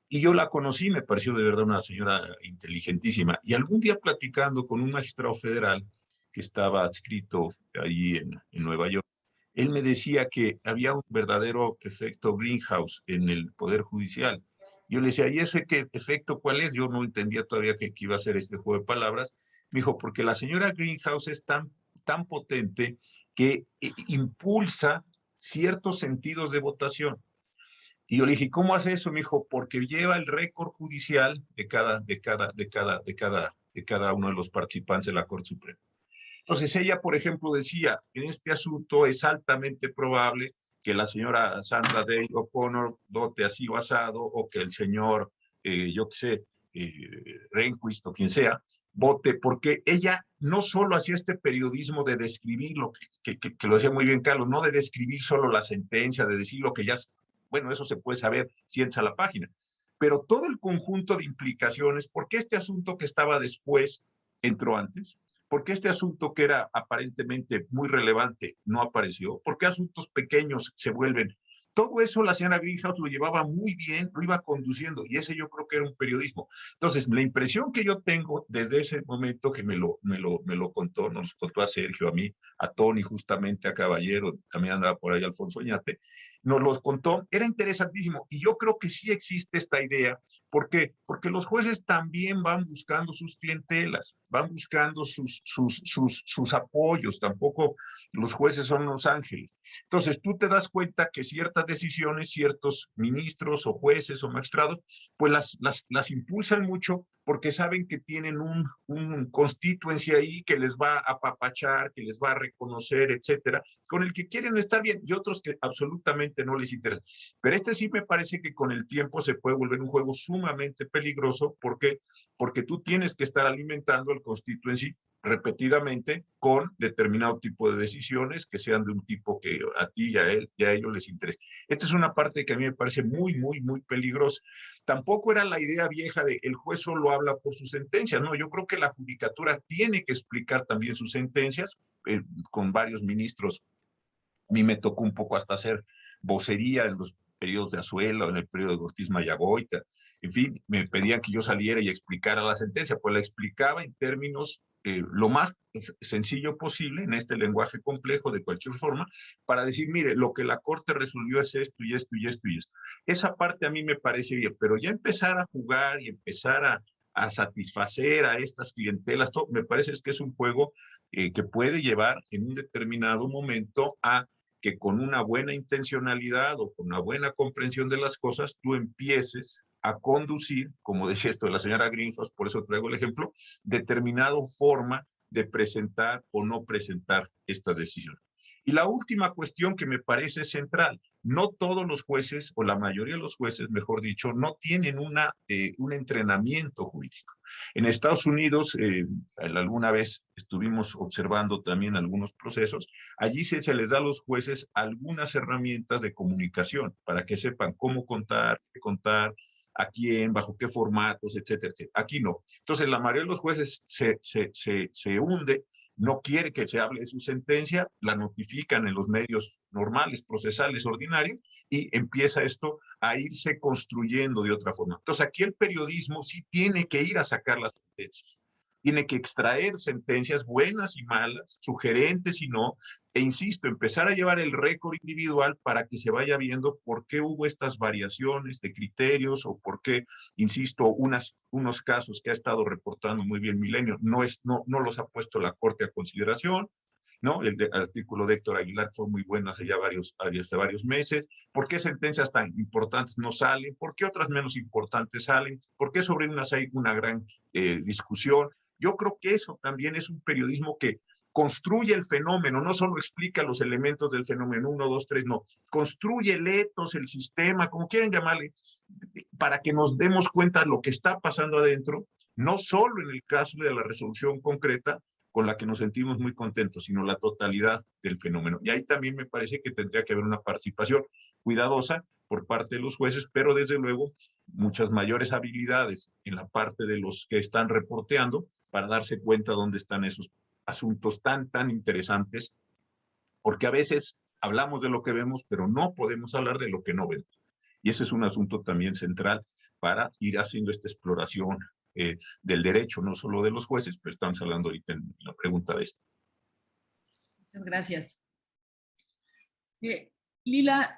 Y yo la conocí, me pareció de verdad una señora inteligentísima. Y algún día platicando con un magistrado federal que estaba adscrito allí en Nueva York, él me decía que había un verdadero efecto Greenhouse en el Poder Judicial. Yo le decía, ¿y ese qué efecto cuál es? Yo no entendía todavía que iba a ser este juego de palabras. Me dijo, porque la señora Greenhouse es tan potente que impulsa ciertos sentidos de votación. Y yo le dije, ¿cómo hace eso? Me dijo, porque lleva el récord judicial de cada uno de los participantes de la Corte Suprema. Entonces ella, por ejemplo, decía, en este asunto es altamente probable que la señora Sandra Day O'Connor vote así o asado, o que el señor, yo qué sé, Rehnquist o quien sea, vote, porque ella no solo hacía este periodismo de describir lo que lo decía muy bien Carlos, no de describir solo la sentencia, de decir lo que ya, bueno, eso se puede saber si entra a la página, pero todo el conjunto de implicaciones, porque este asunto que estaba después entró antes, porque este asunto que era aparentemente muy relevante no apareció, porque asuntos pequeños se vuelven. Todo eso la señora Greenhouse lo llevaba muy bien, lo iba conduciendo, y ese yo creo que era un periodismo. Entonces, la impresión que yo tengo desde ese momento que me lo contó, nos contó a Sergio, a mí, a Tony, justamente, a Caballero, también andaba por ahí Alfonso Oñate, nos los contó, era interesantísimo, y yo creo que sí existe esta idea. ¿Por qué? Porque los jueces también van buscando sus clientelas, van buscando sus apoyos, tampoco los jueces son los ángeles. Entonces tú te das cuenta que ciertas decisiones, ciertos ministros o jueces o magistrados, pues las impulsan mucho porque saben que tienen un constituency ahí que les va a apapachar, que les va a reconocer, etcétera, con el que quieren estar bien, y otros que absolutamente no les interesa. Pero este sí me parece que con el tiempo se puede volver un juego sumamente peligroso. ¿Por qué? Porque tú tienes que estar alimentando el constituency repetidamente con determinado tipo de decisiones que sean de un tipo que a ti y a él y a ellos les interesa. Esta es una parte que a mí me parece muy, muy, muy peligrosa. Tampoco era la idea vieja de el juez solo habla por sus sentencias, no, yo creo que la judicatura tiene que explicar también sus sentencias, con varios ministros. A mí me tocó un poco hasta hacer vocería en los periodos de Azuela, en el periodo de Ortiz Mayagoita, en fin, me pedían que yo saliera y explicara la sentencia, pues la explicaba en términos lo más sencillo posible, en este lenguaje complejo de cualquier forma, para decir, mire, lo que la Corte resolvió es esto y esto y esto y esto. Esa parte a mí me parece bien, pero ya empezar a jugar y empezar a satisfacer a estas clientelas, todo, me parece que es un juego que puede llevar en un determinado momento a que con una buena intencionalidad o con una buena comprensión de las cosas, tú empieces a conducir, como decía esto de la señora Greenhouse, por eso traigo el ejemplo, determinada forma de presentar o no presentar estas decisiones. Y la última cuestión que me parece central, no todos los jueces, o la mayoría de los jueces, mejor dicho, no tienen un entrenamiento jurídico. En Estados Unidos, alguna vez estuvimos observando también algunos procesos, allí se les da a los jueces algunas herramientas de comunicación para que sepan cómo contar, qué contar, a quién, bajo qué formatos, etcétera, etcétera. Aquí no. Entonces, la mayoría de los jueces se hunde, no quiere que se hable de su sentencia, la notifican en los medios normales, procesales, ordinarios, y empieza esto a irse construyendo de otra forma. Entonces, aquí el periodismo sí tiene que ir a sacar las sentencias. Tiene que extraer sentencias buenas y malas, sugerentes y no, e insisto, empezar a llevar el récord individual para que se vaya viendo por qué hubo estas variaciones de criterios o por qué, insisto, unos casos que ha estado reportando muy bien Milenio no los ha puesto la Corte a consideración, ¿no? El artículo de Héctor Aguilar fue muy bueno hace ya varios meses. ¿Por qué sentencias tan importantes no salen? ¿Por qué otras menos importantes salen? ¿Por qué sobre unas hay una gran discusión? Yo creo que eso también es un periodismo que construye el fenómeno, no solo explica los elementos del fenómeno, 1, 2, 3, no, construye el etos, el sistema, como quieren llamarle, para que nos demos cuenta de lo que está pasando adentro, no solo en el caso de la resolución concreta, con la que nos sentimos muy contentos, sino la totalidad del fenómeno. Y ahí también me parece que tendría que haber una participación cuidadosa por parte de los jueces, pero desde luego muchas mayores habilidades en la parte de los que están reporteando para darse cuenta dónde están esos asuntos tan interesantes, porque a veces hablamos de lo que vemos, pero no podemos hablar de lo que no vemos. Y ese es un asunto también central para ir haciendo esta exploración del derecho, no solo de los jueces, pero estamos hablando ahorita en la pregunta de esto. Muchas gracias. Lila,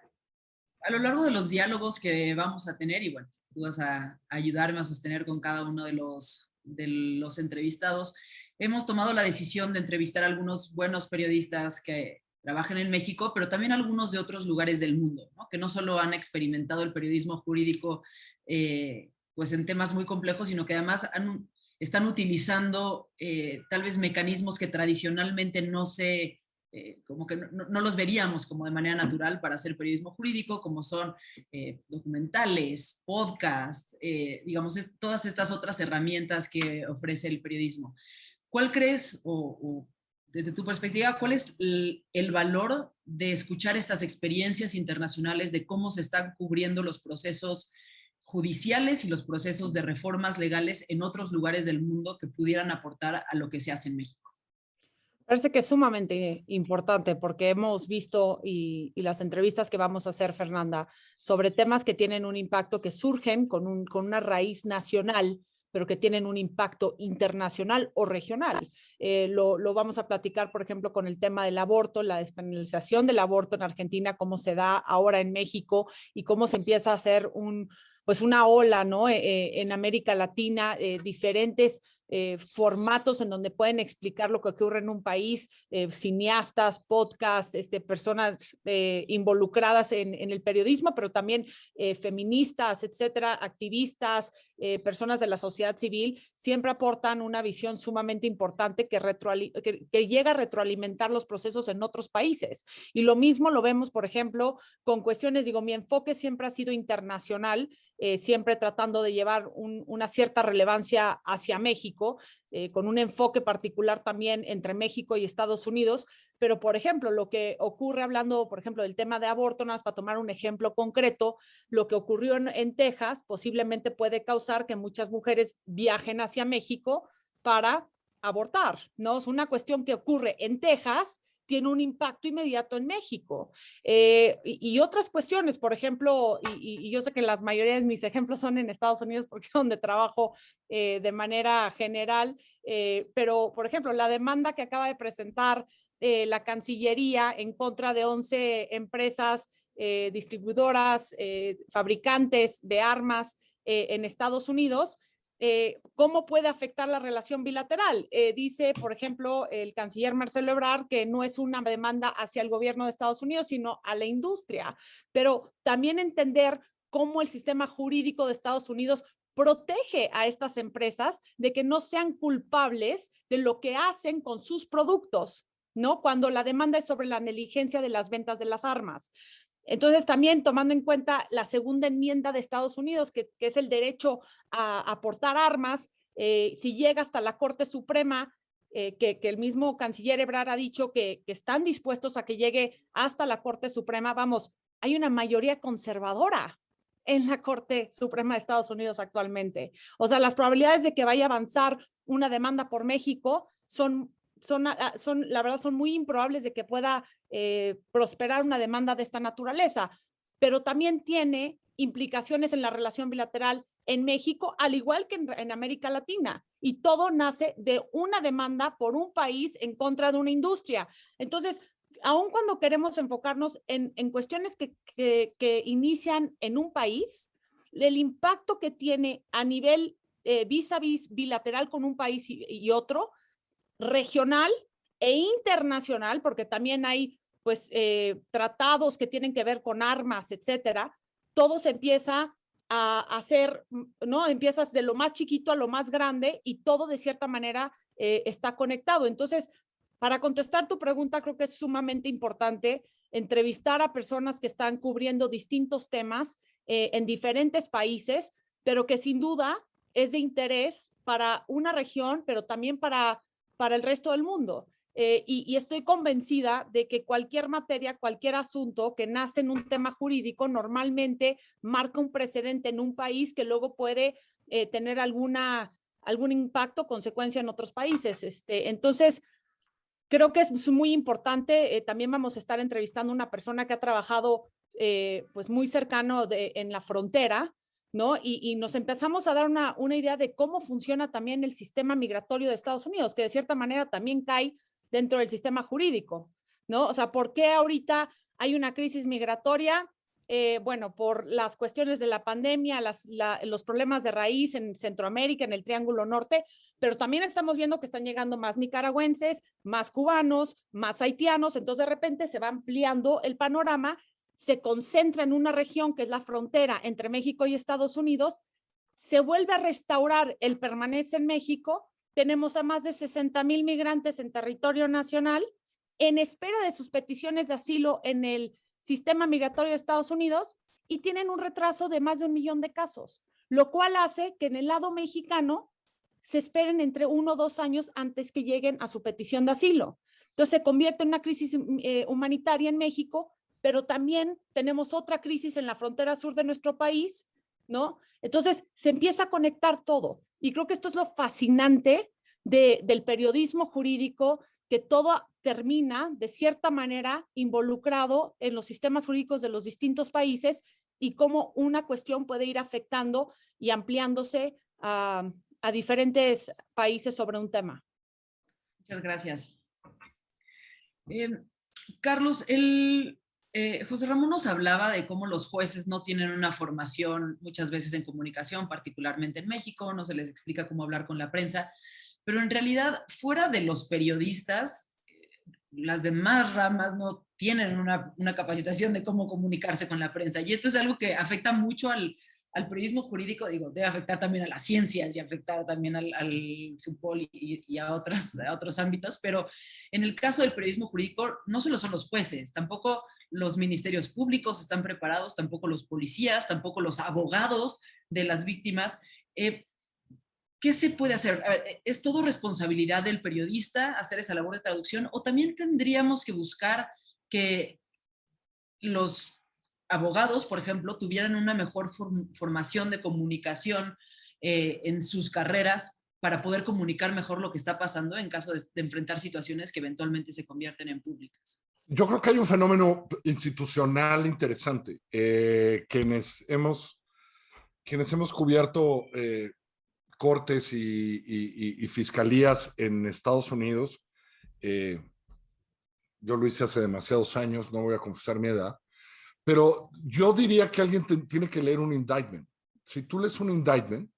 a lo largo de los diálogos que vamos a tener, y bueno, tú vas a ayudarme a sostener con cada uno de los entrevistados, hemos tomado la decisión de entrevistar a algunos buenos periodistas que trabajan en México, pero también algunos de otros lugares del mundo, ¿no? Que no solo han experimentado el periodismo jurídico pues en temas muy complejos, sino que además están utilizando tal vez mecanismos que tradicionalmente no se... como que no los veríamos como de manera natural para hacer periodismo jurídico, como son documentales, podcasts, digamos, todas estas otras herramientas que ofrece el periodismo. ¿Cuál crees, o desde tu perspectiva, cuál es el valor de escuchar estas experiencias internacionales de cómo se están cubriendo los procesos judiciales y los procesos de reformas legales en otros lugares del mundo que pudieran aportar a lo que se hace en México? Parece que es sumamente importante porque hemos visto y las entrevistas que vamos a hacer, Fernanda, sobre temas que tienen un impacto, que surgen con una raíz nacional, pero que tienen un impacto internacional o regional. Lo vamos a platicar, por ejemplo, con el tema del aborto, la despenalización del aborto en Argentina, cómo se da ahora en México y cómo se empieza a hacer una ola, ¿no? En América Latina, diferentes formatos en donde pueden explicar lo que ocurre en un país, cineastas, podcasts, personas involucradas en el periodismo, pero también feministas, etcétera, activistas, personas de la sociedad civil, siempre aportan una visión sumamente importante que llega a retroalimentar los procesos en otros países. Y lo mismo lo vemos, por ejemplo, con cuestiones, mi enfoque siempre ha sido internacional, siempre tratando de llevar una cierta relevancia hacia México, con un enfoque particular también entre México y Estados Unidos. Pero, por ejemplo, lo que ocurre hablando, por ejemplo, del tema de aborto, nada más para tomar un ejemplo concreto, lo que ocurrió en Texas posiblemente puede causar que muchas mujeres viajen hacia México para abortar, ¿no? Es una cuestión que ocurre en Texas, tiene un impacto inmediato en México. Y otras cuestiones, por ejemplo, y yo sé que la mayoría de mis ejemplos son en Estados Unidos porque es donde trabajo de manera general, pero, por ejemplo, la demanda que acaba de presentar la Cancillería en contra de 11 empresas distribuidoras, fabricantes de armas en Estados Unidos, ¿cómo puede afectar la relación bilateral? Dice, por ejemplo, el canciller Marcelo Ebrard que no es una demanda hacia el gobierno de Estados Unidos, sino a la industria, pero también entender cómo el sistema jurídico de Estados Unidos protege a estas empresas de que no sean culpables de lo que hacen con sus productos, ¿no? Cuando la demanda es sobre la negligencia de las ventas de las armas. Entonces, también tomando en cuenta la segunda enmienda de Estados Unidos, que es el derecho a aportar armas, si llega hasta la Corte Suprema, que el mismo canciller Ebrard ha dicho que están dispuestos a que llegue hasta la Corte Suprema, vamos, hay una mayoría conservadora en la Corte Suprema de Estados Unidos actualmente. O sea, las probabilidades de que vaya a avanzar una demanda por México la verdad, son muy improbables de que pueda prosperar una demanda de esta naturaleza, pero también tiene implicaciones en la relación bilateral en México, al igual que en América Latina, y todo nace de una demanda por un país en contra de una industria. Entonces, aun cuando queremos enfocarnos en cuestiones que inician en un país, el impacto que tiene a nivel vis a vis bilateral con un país y otro, regional e internacional, porque también hay pues tratados que tienen que ver con armas, etcétera, todo se empieza a hacer, ¿no? Empiezas de lo más chiquito a lo más grande y todo de cierta manera está conectado. Entonces, para contestar tu pregunta, creo que es sumamente importante entrevistar a personas que están cubriendo distintos temas en diferentes países, pero que sin duda es de interés para una región, pero también para el resto del mundo. Y estoy convencida de que cualquier materia, cualquier asunto que nace en un tema jurídico normalmente marca un precedente en un país que luego puede tener algún impacto, consecuencia en otros países. Entonces, creo que es muy importante. También vamos a estar entrevistando a una persona que ha trabajado pues muy cercano en la frontera, ¿no? Y nos empezamos a dar una idea de cómo funciona también el sistema migratorio de Estados Unidos, que de cierta manera también cae dentro del sistema jurídico, ¿no? O sea, ¿por qué ahorita hay una crisis migratoria? Bueno, por las cuestiones de la pandemia, los problemas de raíz en Centroamérica, en el Triángulo Norte, pero también estamos viendo que están llegando más nicaragüenses, más cubanos, más haitianos, entonces de repente se va ampliando el panorama, se concentra en una región que es la frontera entre México y Estados Unidos, se vuelve a restaurar el permanece en México, tenemos a más de 60,000 migrantes en territorio nacional en espera de sus peticiones de asilo en el sistema migratorio de Estados Unidos y tienen un retraso de más de 1 millón de casos, lo cual hace que en el lado mexicano se esperen entre 1 o 2 años antes que lleguen a su petición de asilo. Entonces se convierte en una crisis humanitaria en México, pero también tenemos otra crisis en la frontera sur de nuestro país, ¿no? Entonces se empieza a conectar todo. Y creo que esto es lo fascinante del periodismo jurídico, que todo termina de cierta manera involucrado en los sistemas jurídicos de los distintos países y cómo una cuestión puede ir afectando y ampliándose a diferentes países sobre un tema. Muchas gracias. Carlos, José Ramón nos hablaba de cómo los jueces no tienen una formación muchas veces en comunicación, particularmente en México, no se les explica cómo hablar con la prensa, pero en realidad, fuera de los periodistas, las demás ramas no tienen una capacitación de cómo comunicarse con la prensa. Y esto es algo que afecta mucho al periodismo jurídico, digo, debe afectar también a las ciencias y afectar también al fútbol y a otros ámbitos, pero en el caso del periodismo jurídico no solo son los jueces, tampoco los ministerios públicos están preparados, tampoco los policías, tampoco los abogados de las víctimas. ¿Qué se puede hacer? ¿Es todo responsabilidad del periodista hacer esa labor de traducción o también tendríamos que buscar que los abogados, por ejemplo, tuvieran una mejor formación de comunicación en sus carreras para poder comunicar mejor lo que está pasando en caso de enfrentar situaciones que eventualmente se convierten en públicas? Yo creo que hay un fenómeno institucional interesante. Quienes hemos cubierto cortes y fiscalías en Estados Unidos, yo lo hice hace demasiados años, no voy a confesar mi edad, pero yo diría que alguien tiene que leer un indictment. Si tú lees un indictment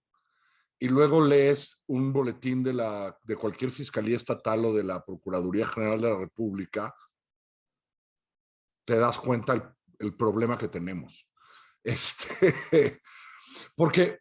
y luego lees un boletín de cualquier fiscalía estatal o de la Procuraduría General de la República, te das cuenta el problema que tenemos. Porque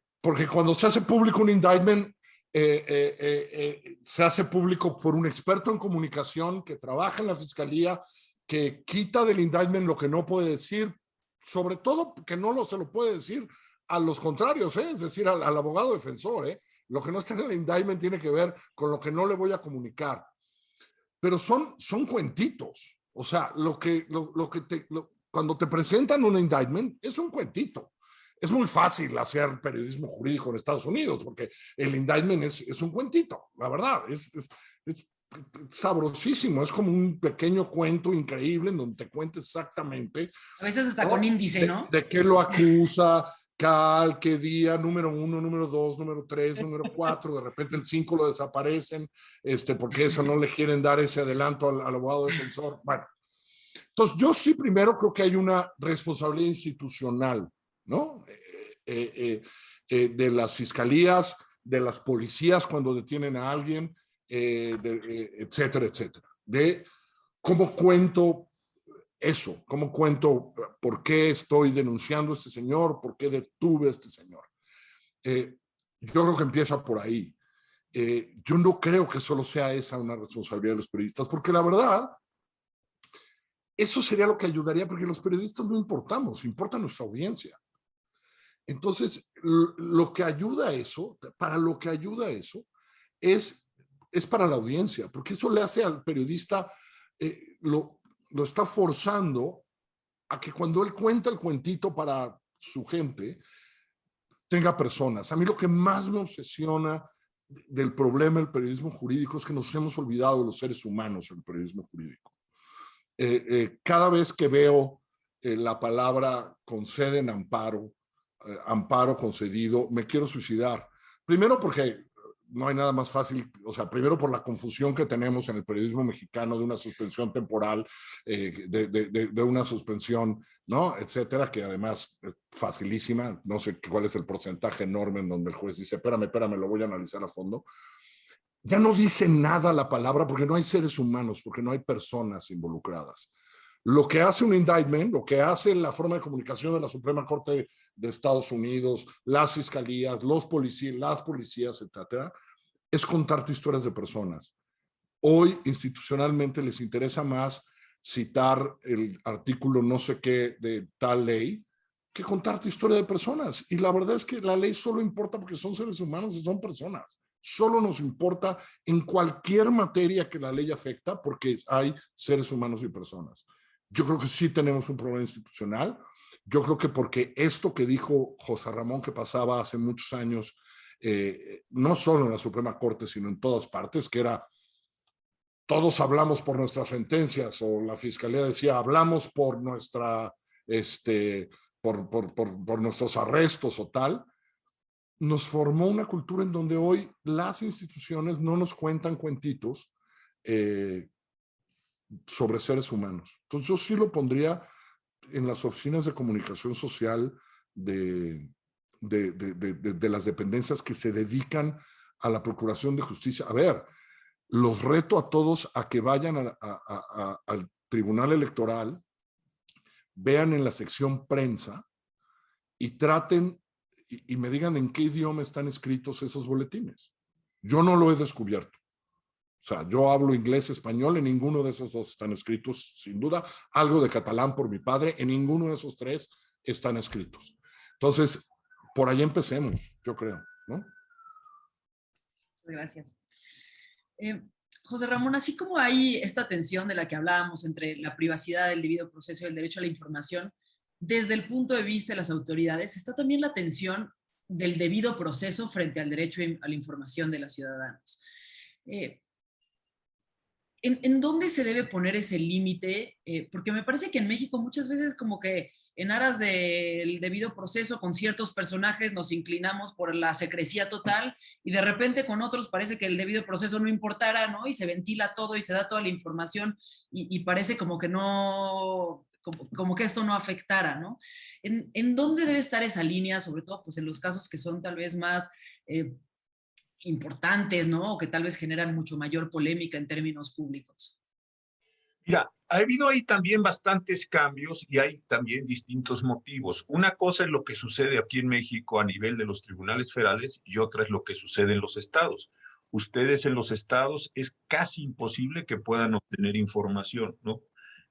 cuando se hace público un indictment, se hace público por un experto en comunicación que trabaja en la fiscalía, que quita del indictment lo que no puede decir, sobre todo que no se lo puede decir a los contrarios, es decir, al abogado defensor. Lo que no está en el indictment tiene que ver con lo que no le voy a comunicar. Pero son cuentitos. O sea, cuando te presentan un indictment, es un cuentito. Es muy fácil hacer periodismo jurídico en Estados Unidos porque el indictment es un cuentito, la verdad. Es sabrosísimo, es como un pequeño cuento increíble en donde te cuenta exactamente. A veces hasta con índice, ¿no? De qué lo acusa, qué día, número 1, número 2, número 3, número 4, de repente el 5 lo desaparecen, porque eso no le quieren dar ese adelanto al abogado defensor. Bueno, entonces yo sí primero creo que hay una responsabilidad institucional, ¿no? De las fiscalías, de las policías cuando detienen a alguien, etcétera, etcétera. De cómo cuento eso, cómo cuento por qué estoy denunciando a este señor, por qué detuve a este señor. Yo creo que empieza por ahí. Yo no creo que solo sea esa una responsabilidad de los periodistas, porque la verdad, eso sería lo que ayudaría, porque los periodistas no importamos, importa nuestra audiencia. Entonces, lo que ayuda a eso, para lo que ayuda a eso, es para la audiencia, porque eso le hace al periodista, lo está forzando a que cuando él cuenta el cuentito para su gente, tenga personas. A mí lo que más me obsesiona del problema del periodismo jurídico es que nos hemos olvidado de los seres humanos en el periodismo jurídico. Cada vez que veo la palabra conceden amparo, amparo concedido, me quiero suicidar. Primero porque no hay nada más fácil, o sea, primero por la confusión que tenemos en el periodismo mexicano de una suspensión temporal, de una suspensión, ¿no? Etcétera, que además es facilísima, no sé cuál es el porcentaje enorme en donde el juez dice, espérame, lo voy a analizar a fondo. Ya no dice nada la palabra porque no hay seres humanos, porque no hay personas involucradas. Lo que hace un indictment, lo que hace la forma de comunicación de la Suprema Corte de Estados Unidos, las fiscalías, los policías, las policías, etcétera, es contarte historias de personas. Hoy institucionalmente les interesa más citar el artículo no sé qué de tal ley que contarte historia de personas. Y la verdad es que la ley solo importa porque son seres humanos y son personas. Solo nos importa en cualquier materia que la ley afecta porque hay seres humanos y personas. Yo creo que sí tenemos un problema institucional. Yo creo que porque esto que dijo José Ramón que pasaba hace muchos años, no solo en la Suprema Corte, sino en todas partes, que era todos hablamos por nuestras sentencias, o la Fiscalía decía hablamos por nuestra, por nuestros arrestos o tal, nos formó una cultura en donde hoy las instituciones no nos cuentan cuentitos sobre seres humanos. Entonces yo sí lo pondría en las oficinas de comunicación social de las dependencias que se dedican a la procuración de justicia. A ver, los reto a todos a que vayan al Tribunal Electoral, vean en la sección prensa y traten y me digan en qué idioma están escritos esos boletines. Yo no lo he descubierto. O sea, yo hablo inglés, español, en ninguno de esos dos están escritos, sin duda. Algo de catalán por mi padre, en ninguno de esos tres están escritos. Entonces, por ahí empecemos, yo creo, ¿no? Gracias. José Ramón, así como hay esta tensión de la que hablábamos entre la privacidad, el debido proceso y el derecho a la información, desde el punto de vista de las autoridades, está también la tensión del debido proceso frente al derecho a la información de los ciudadanos. ¿En dónde se debe poner ese límite? Porque me parece que en México muchas veces como que en aras del debido proceso con ciertos personajes nos inclinamos por la secrecía total y de repente con otros parece que el debido proceso no importara, ¿no? Y se ventila todo y se da toda la información y parece como que no, como que esto no afectara, ¿no? ¿En dónde debe estar esa línea, sobre todo pues en los casos que son tal vez más importantes, ¿no? O que tal vez generan mucho mayor polémica en términos públicos. Mira, ha habido ahí también bastantes cambios y hay también distintos motivos. Una cosa es lo que sucede aquí en México a nivel de los tribunales federales y otra es lo que sucede en los estados. Ustedes en los estados es casi imposible que puedan obtener información, ¿no?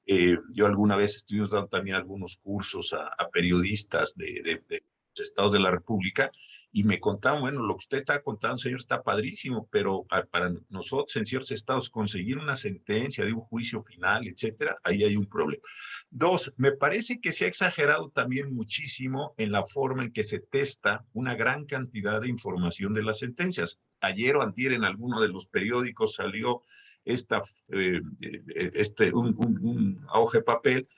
Yo alguna vez estuvimos dando también algunos cursos a periodistas de los estados de la República y me contaban, bueno, lo que usted está contando, señor, está padrísimo, pero para nosotros en ciertos estados conseguir una sentencia de un juicio final, etcétera, ahí hay un problema. Dos, me parece que se ha exagerado también muchísimo en la forma en que se testa una gran cantidad de información de las sentencias. Ayer o antier en alguno de los periódicos salió un hoja de papel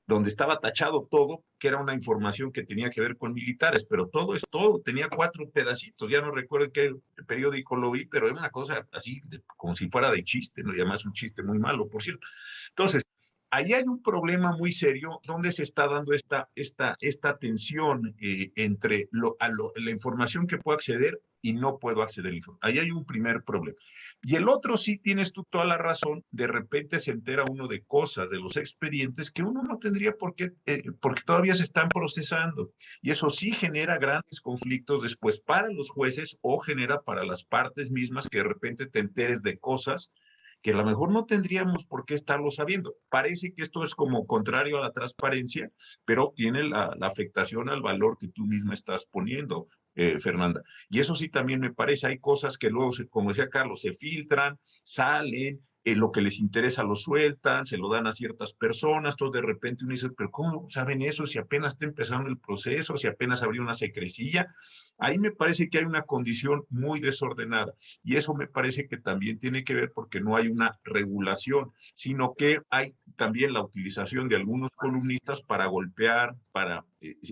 donde estaba tachado todo, que era una información que tenía que ver con militares, pero todo es todo, tenía 4 pedacitos, ya no recuerdo en qué periódico lo vi, pero era una cosa así, como si fuera de chiste, ¿no? Y además un chiste muy malo, por cierto. Entonces, ahí hay un problema muy serio donde se está dando esta tensión entre la información que puedo acceder y no puedo acceder a la información. Ahí hay un primer problema. Y el otro, sí tienes tú toda la razón, de repente se entera uno de cosas de los expedientes que uno no tendría por qué, porque todavía se están procesando. Y eso sí genera grandes conflictos después para los jueces o genera para las partes mismas que de repente te enteres de cosas que a lo mejor no tendríamos por qué estarlo sabiendo. Parece que esto es como contrario a la transparencia, pero tiene la afectación al valor que tú misma estás poniendo, Fernanda. Y eso sí también me parece, hay cosas que luego, como decía Carlos, se filtran, salen, lo que les interesa lo sueltan, se lo dan a ciertas personas, todo de repente uno dice, pero ¿cómo saben eso si apenas está empezando el proceso, si apenas abrió una secrecía? Ahí me parece que hay una condición muy desordenada y eso me parece que también tiene que ver porque no hay una regulación, sino que hay también la utilización de algunos columnistas para golpear, para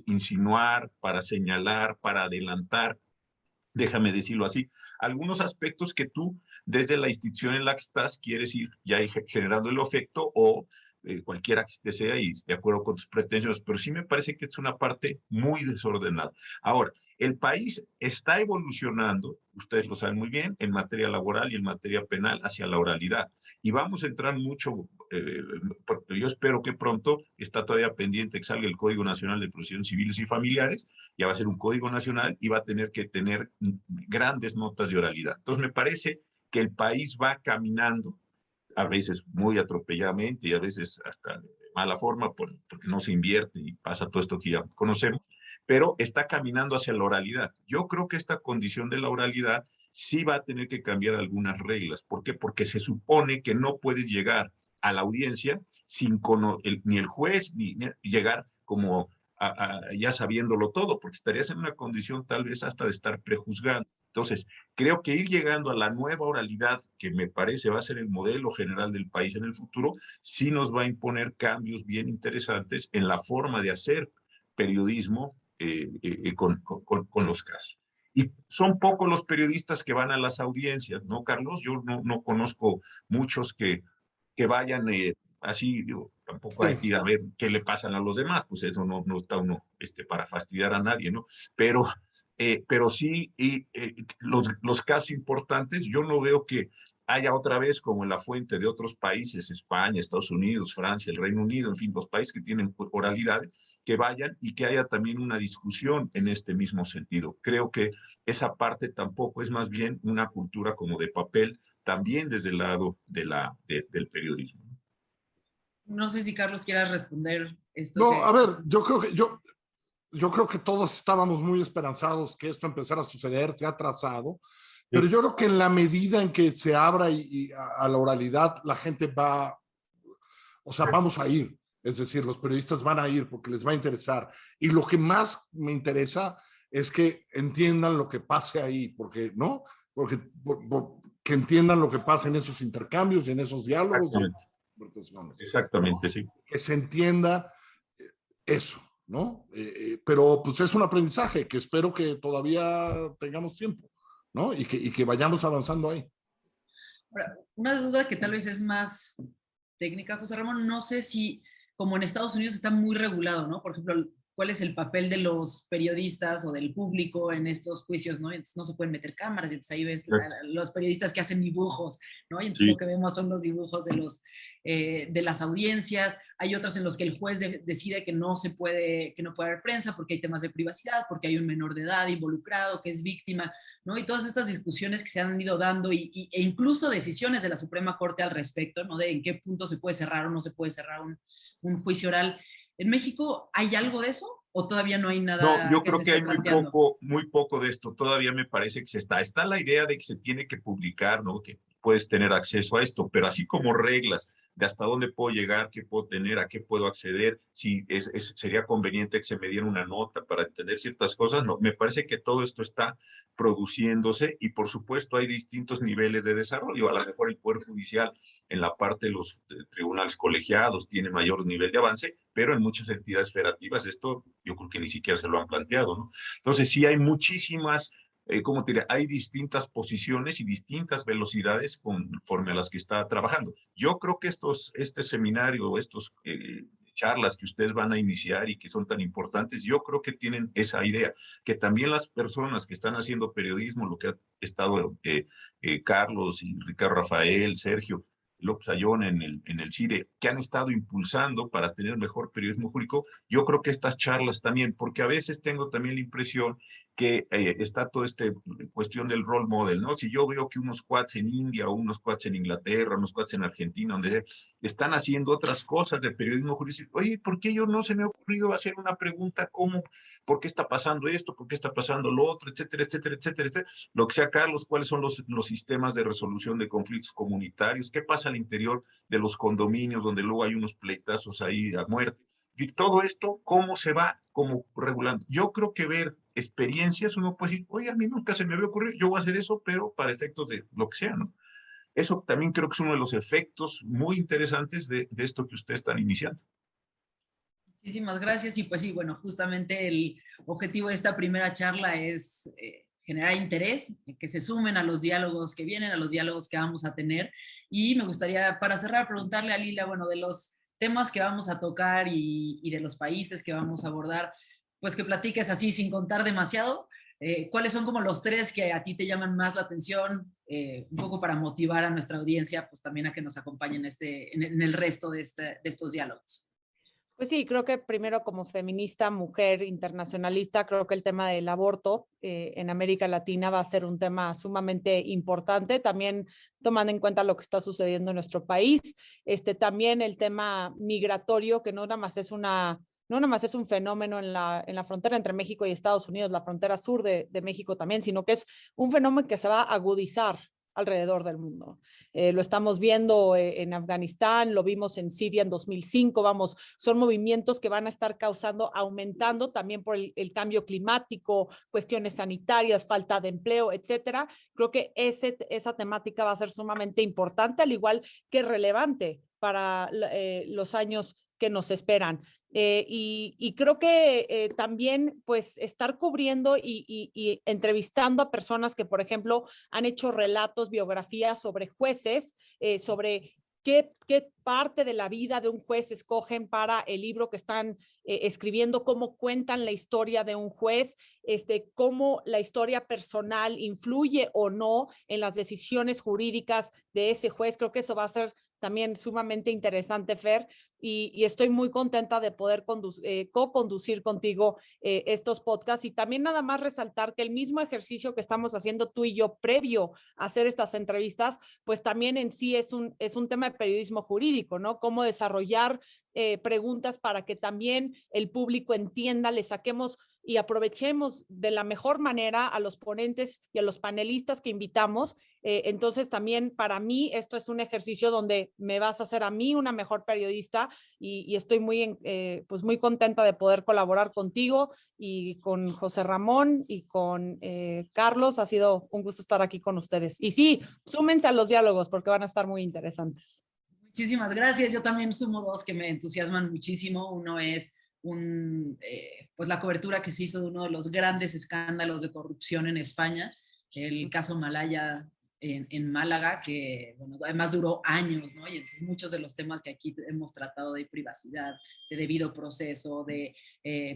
insinuar, para señalar, para adelantar, déjame decirlo así, algunos aspectos que tú desde la institución en la que estás quieres ir ya generando el efecto o cualquiera que te sea y de acuerdo con tus pretensiones, pero sí me parece que es una parte muy desordenada. Ahora, el país está evolucionando, ustedes lo saben muy bien, en materia laboral y en materia penal hacia la oralidad. Y vamos a entrar mucho, yo espero que pronto, está todavía pendiente que salga el Código Nacional de Procedimientos Civiles y Familiares, ya va a ser un código nacional y va a tener que tener grandes notas de oralidad. Entonces me parece que el país va caminando, a veces muy atropelladamente y a veces hasta de mala forma, porque no se invierte y pasa todo esto que ya conocemos, pero está caminando hacia la oralidad. Yo creo que esta condición de la oralidad sí va a tener que cambiar algunas reglas. ¿Por qué? Porque se supone que no puedes llegar a la audiencia sin ni el juez ni llegar como ya sabiéndolo todo, porque estarías en una condición tal vez hasta de estar prejuzgando. Entonces, creo que ir llegando a la nueva oralidad, que me parece va a ser el modelo general del país en el futuro, sí nos va a imponer cambios bien interesantes en la forma de hacer periodismo con los casos. Y son pocos los periodistas que van a las audiencias, ¿no, Carlos? Yo no conozco muchos que vayan así, digo, tampoco hay que ir a ver qué le pasan a los demás, pues eso no está uno para fastidiar a nadie, ¿no? Pero sí, los casos importantes, yo no veo que haya otra vez como en la fuente de otros países, España, Estados Unidos, Francia, el Reino Unido, en fin, los países que tienen oralidades, que vayan y que haya también una discusión en este mismo sentido. Creo que esa parte tampoco es más bien una cultura como de papel, también desde el lado del periodismo. No sé si Carlos quieras responder esto. No, a ver, yo creo que todos estábamos muy esperanzados que esto empezara a suceder, se ha atrasado, pero yo creo que en la medida en que se abra a la oralidad, la gente va, o sea, vamos a ir. Es decir, los periodistas van a ir porque les va a interesar. Y lo que más me interesa es que entiendan lo que pase ahí, porque, ¿no? Porque que entiendan lo que pasa en esos intercambios y en esos diálogos. Exactamente, sí. Que se entienda eso, ¿no? Pero pues es un aprendizaje que espero que todavía tengamos tiempo, ¿no? Y que vayamos avanzando ahí. Ahora, una duda que tal vez es más técnica, José Ramón, no sé si como en Estados Unidos está muy regulado, ¿no? Por ejemplo, cuál es el papel de los periodistas o del público en estos juicios, ¿no? Entonces no se pueden meter cámaras, y entonces ahí ves los periodistas que hacen dibujos, ¿no? Y entonces Sí. lo que vemos son los dibujos de las audiencias. Hay otros en los que el juez decide que no puede haber prensa porque hay temas de privacidad, porque hay un menor de edad involucrado que es víctima, ¿no? Y todas estas discusiones que se han ido dando e incluso decisiones de la Suprema Corte al respecto, ¿no? De en qué punto se puede cerrar o no se puede cerrar un juicio oral. ¿En México hay algo de eso o todavía no hay nada? No, yo creo se que esté hay planteando? muy poco de esto. Todavía me parece que está la idea de que se tiene que publicar, ¿no? Que puedes tener acceso a esto, pero así como reglas de hasta dónde puedo llegar, qué puedo tener, a qué puedo acceder, si sería conveniente que se me diera una nota para entender ciertas cosas, no, me parece que todo esto está produciéndose y por supuesto hay distintos niveles de desarrollo. A lo mejor el Poder Judicial en la parte de los tribunales colegiados tiene mayor nivel de avance, pero en muchas entidades federativas esto yo creo que ni siquiera se lo han planteado, ¿no? Entonces sí hay muchísimas, ¿cómo te diré? Hay distintas posiciones y distintas velocidades conforme a las que está trabajando. Yo creo que este seminario, charlas que ustedes van a iniciar y que son tan importantes, yo creo que tienen esa idea, que también las personas que están haciendo periodismo, lo que ha estado Carlos y Ricardo Rafael, Sergio, López Ayón en el CIDE, que han estado impulsando para tener mejor periodismo jurídico, yo creo que estas charlas también, porque a veces tengo también la impresión que está toda esta cuestión del role model, ¿no? Si yo veo que unos cuates en India o unos cuates en Inglaterra, unos cuates en Argentina, donde están haciendo otras cosas de periodismo jurídico, oye, ¿por qué yo no se me ha ocurrido hacer una pregunta como, ¿por qué está pasando esto? ¿Por qué está pasando lo otro? Etcétera, etcétera, etcétera, etcétera. Lo que sea, Carlos, ¿cuáles son los sistemas de resolución de conflictos comunitarios? ¿Qué pasa al interior de los condominios donde luego hay unos pleitazos ahí a muerte? Y todo esto, ¿cómo se va como regulando? Yo creo que ver experiencias, uno puede decir, oye, a mí nunca se me había ocurrido, yo voy a hacer eso, pero para efectos de lo que sea, ¿no? Eso también creo que es uno de los efectos muy interesantes de esto que ustedes están iniciando. Muchísimas gracias. Y pues sí, bueno, justamente el objetivo de esta primera charla es generar interés, que se sumen a los diálogos que vienen, a los diálogos que vamos a tener. Y me gustaría, para cerrar, preguntarle a Lila, bueno, de los temas que vamos a tocar y de los países que vamos a abordar, pues que platiques así sin contar demasiado. ¿Cuáles son como los tres que a ti te llaman más la atención? Un poco para motivar a nuestra audiencia, pues también a que nos acompañen en el resto de estos diálogos. Pues sí, creo que primero como feminista, mujer, internacionalista, creo que el tema del aborto en América Latina va a ser un tema sumamente importante, también tomando en cuenta lo que está sucediendo en nuestro país. También el tema migratorio, que no nada más es un fenómeno en la frontera entre México y Estados Unidos, la frontera sur de México también, sino que es un fenómeno que se va a agudizar alrededor del mundo. Lo estamos viendo en Afganistán, lo vimos en Siria en 2005, vamos, son movimientos que van a estar aumentando también por el cambio climático, cuestiones sanitarias, falta de empleo, etcétera. Creo que esa temática va a ser sumamente importante, al igual que relevante para los años que nos esperan. Y creo que también pues estar cubriendo y entrevistando a personas que, por ejemplo, han hecho relatos, biografías sobre jueces, sobre qué parte de la vida de un juez escogen para el libro que están escribiendo, cómo cuentan la historia de un juez, cómo la historia personal influye o no en las decisiones jurídicas de ese juez. Creo que eso va a ser también sumamente interesante, Fer, y estoy muy contenta de poder co-conducir contigo estos podcasts, y también nada más resaltar que el mismo ejercicio que estamos haciendo tú y yo previo a hacer estas entrevistas, pues también en sí es un tema de periodismo jurídico, ¿no? Cómo desarrollar preguntas para que también el público entienda, le saquemos y aprovechemos de la mejor manera a los ponentes y a los panelistas que invitamos. Entonces también para mí esto es un ejercicio donde me vas a hacer a mí una mejor periodista, y estoy pues muy contenta de poder colaborar contigo y con José Ramón y con Carlos. Ha sido un gusto estar aquí con ustedes. Y sí, súmense a los diálogos porque van a estar muy interesantes. Muchísimas gracias. Yo también sumo dos que me entusiasman muchísimo. Uno es pues la cobertura que se hizo de uno de los grandes escándalos de corrupción en España, el caso Malaya, en Málaga, que bueno, además duró años, ¿no? Y entonces muchos de los temas que aquí hemos tratado de privacidad, de debido proceso, de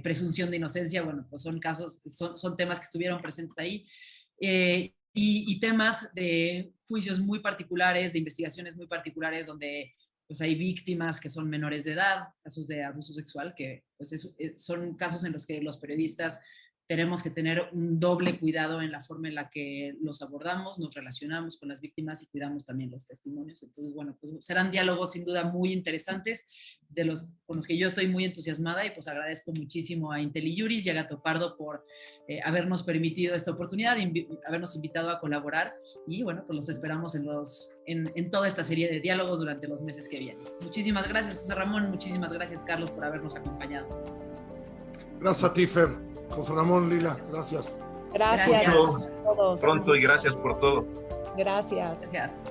presunción de inocencia, bueno, pues son temas que estuvieron presentes ahí. Y temas de juicios muy particulares, de investigaciones muy particulares, donde pues hay víctimas que son menores de edad, casos de abuso sexual, que pues son casos en los que los periodistas tenemos que tener un doble cuidado en la forma en la que los abordamos, nos relacionamos con las víctimas y cuidamos también los testimonios. Entonces, bueno, pues serán diálogos sin duda muy interesantes, con los que yo estoy muy entusiasmada, y pues agradezco muchísimo a Intellijuris y a Gato Pardo por habernos permitido esta oportunidad, habernos invitado a colaborar, y bueno, pues los esperamos en toda esta serie de diálogos durante los meses que vienen. Muchísimas gracias, José Ramón, muchísimas gracias, Carlos, por habernos acompañado. Gracias a ti, Fer. José Ramón, Lila, gracias. Gracias a todos. Pronto y gracias por todo. Gracias. Gracias.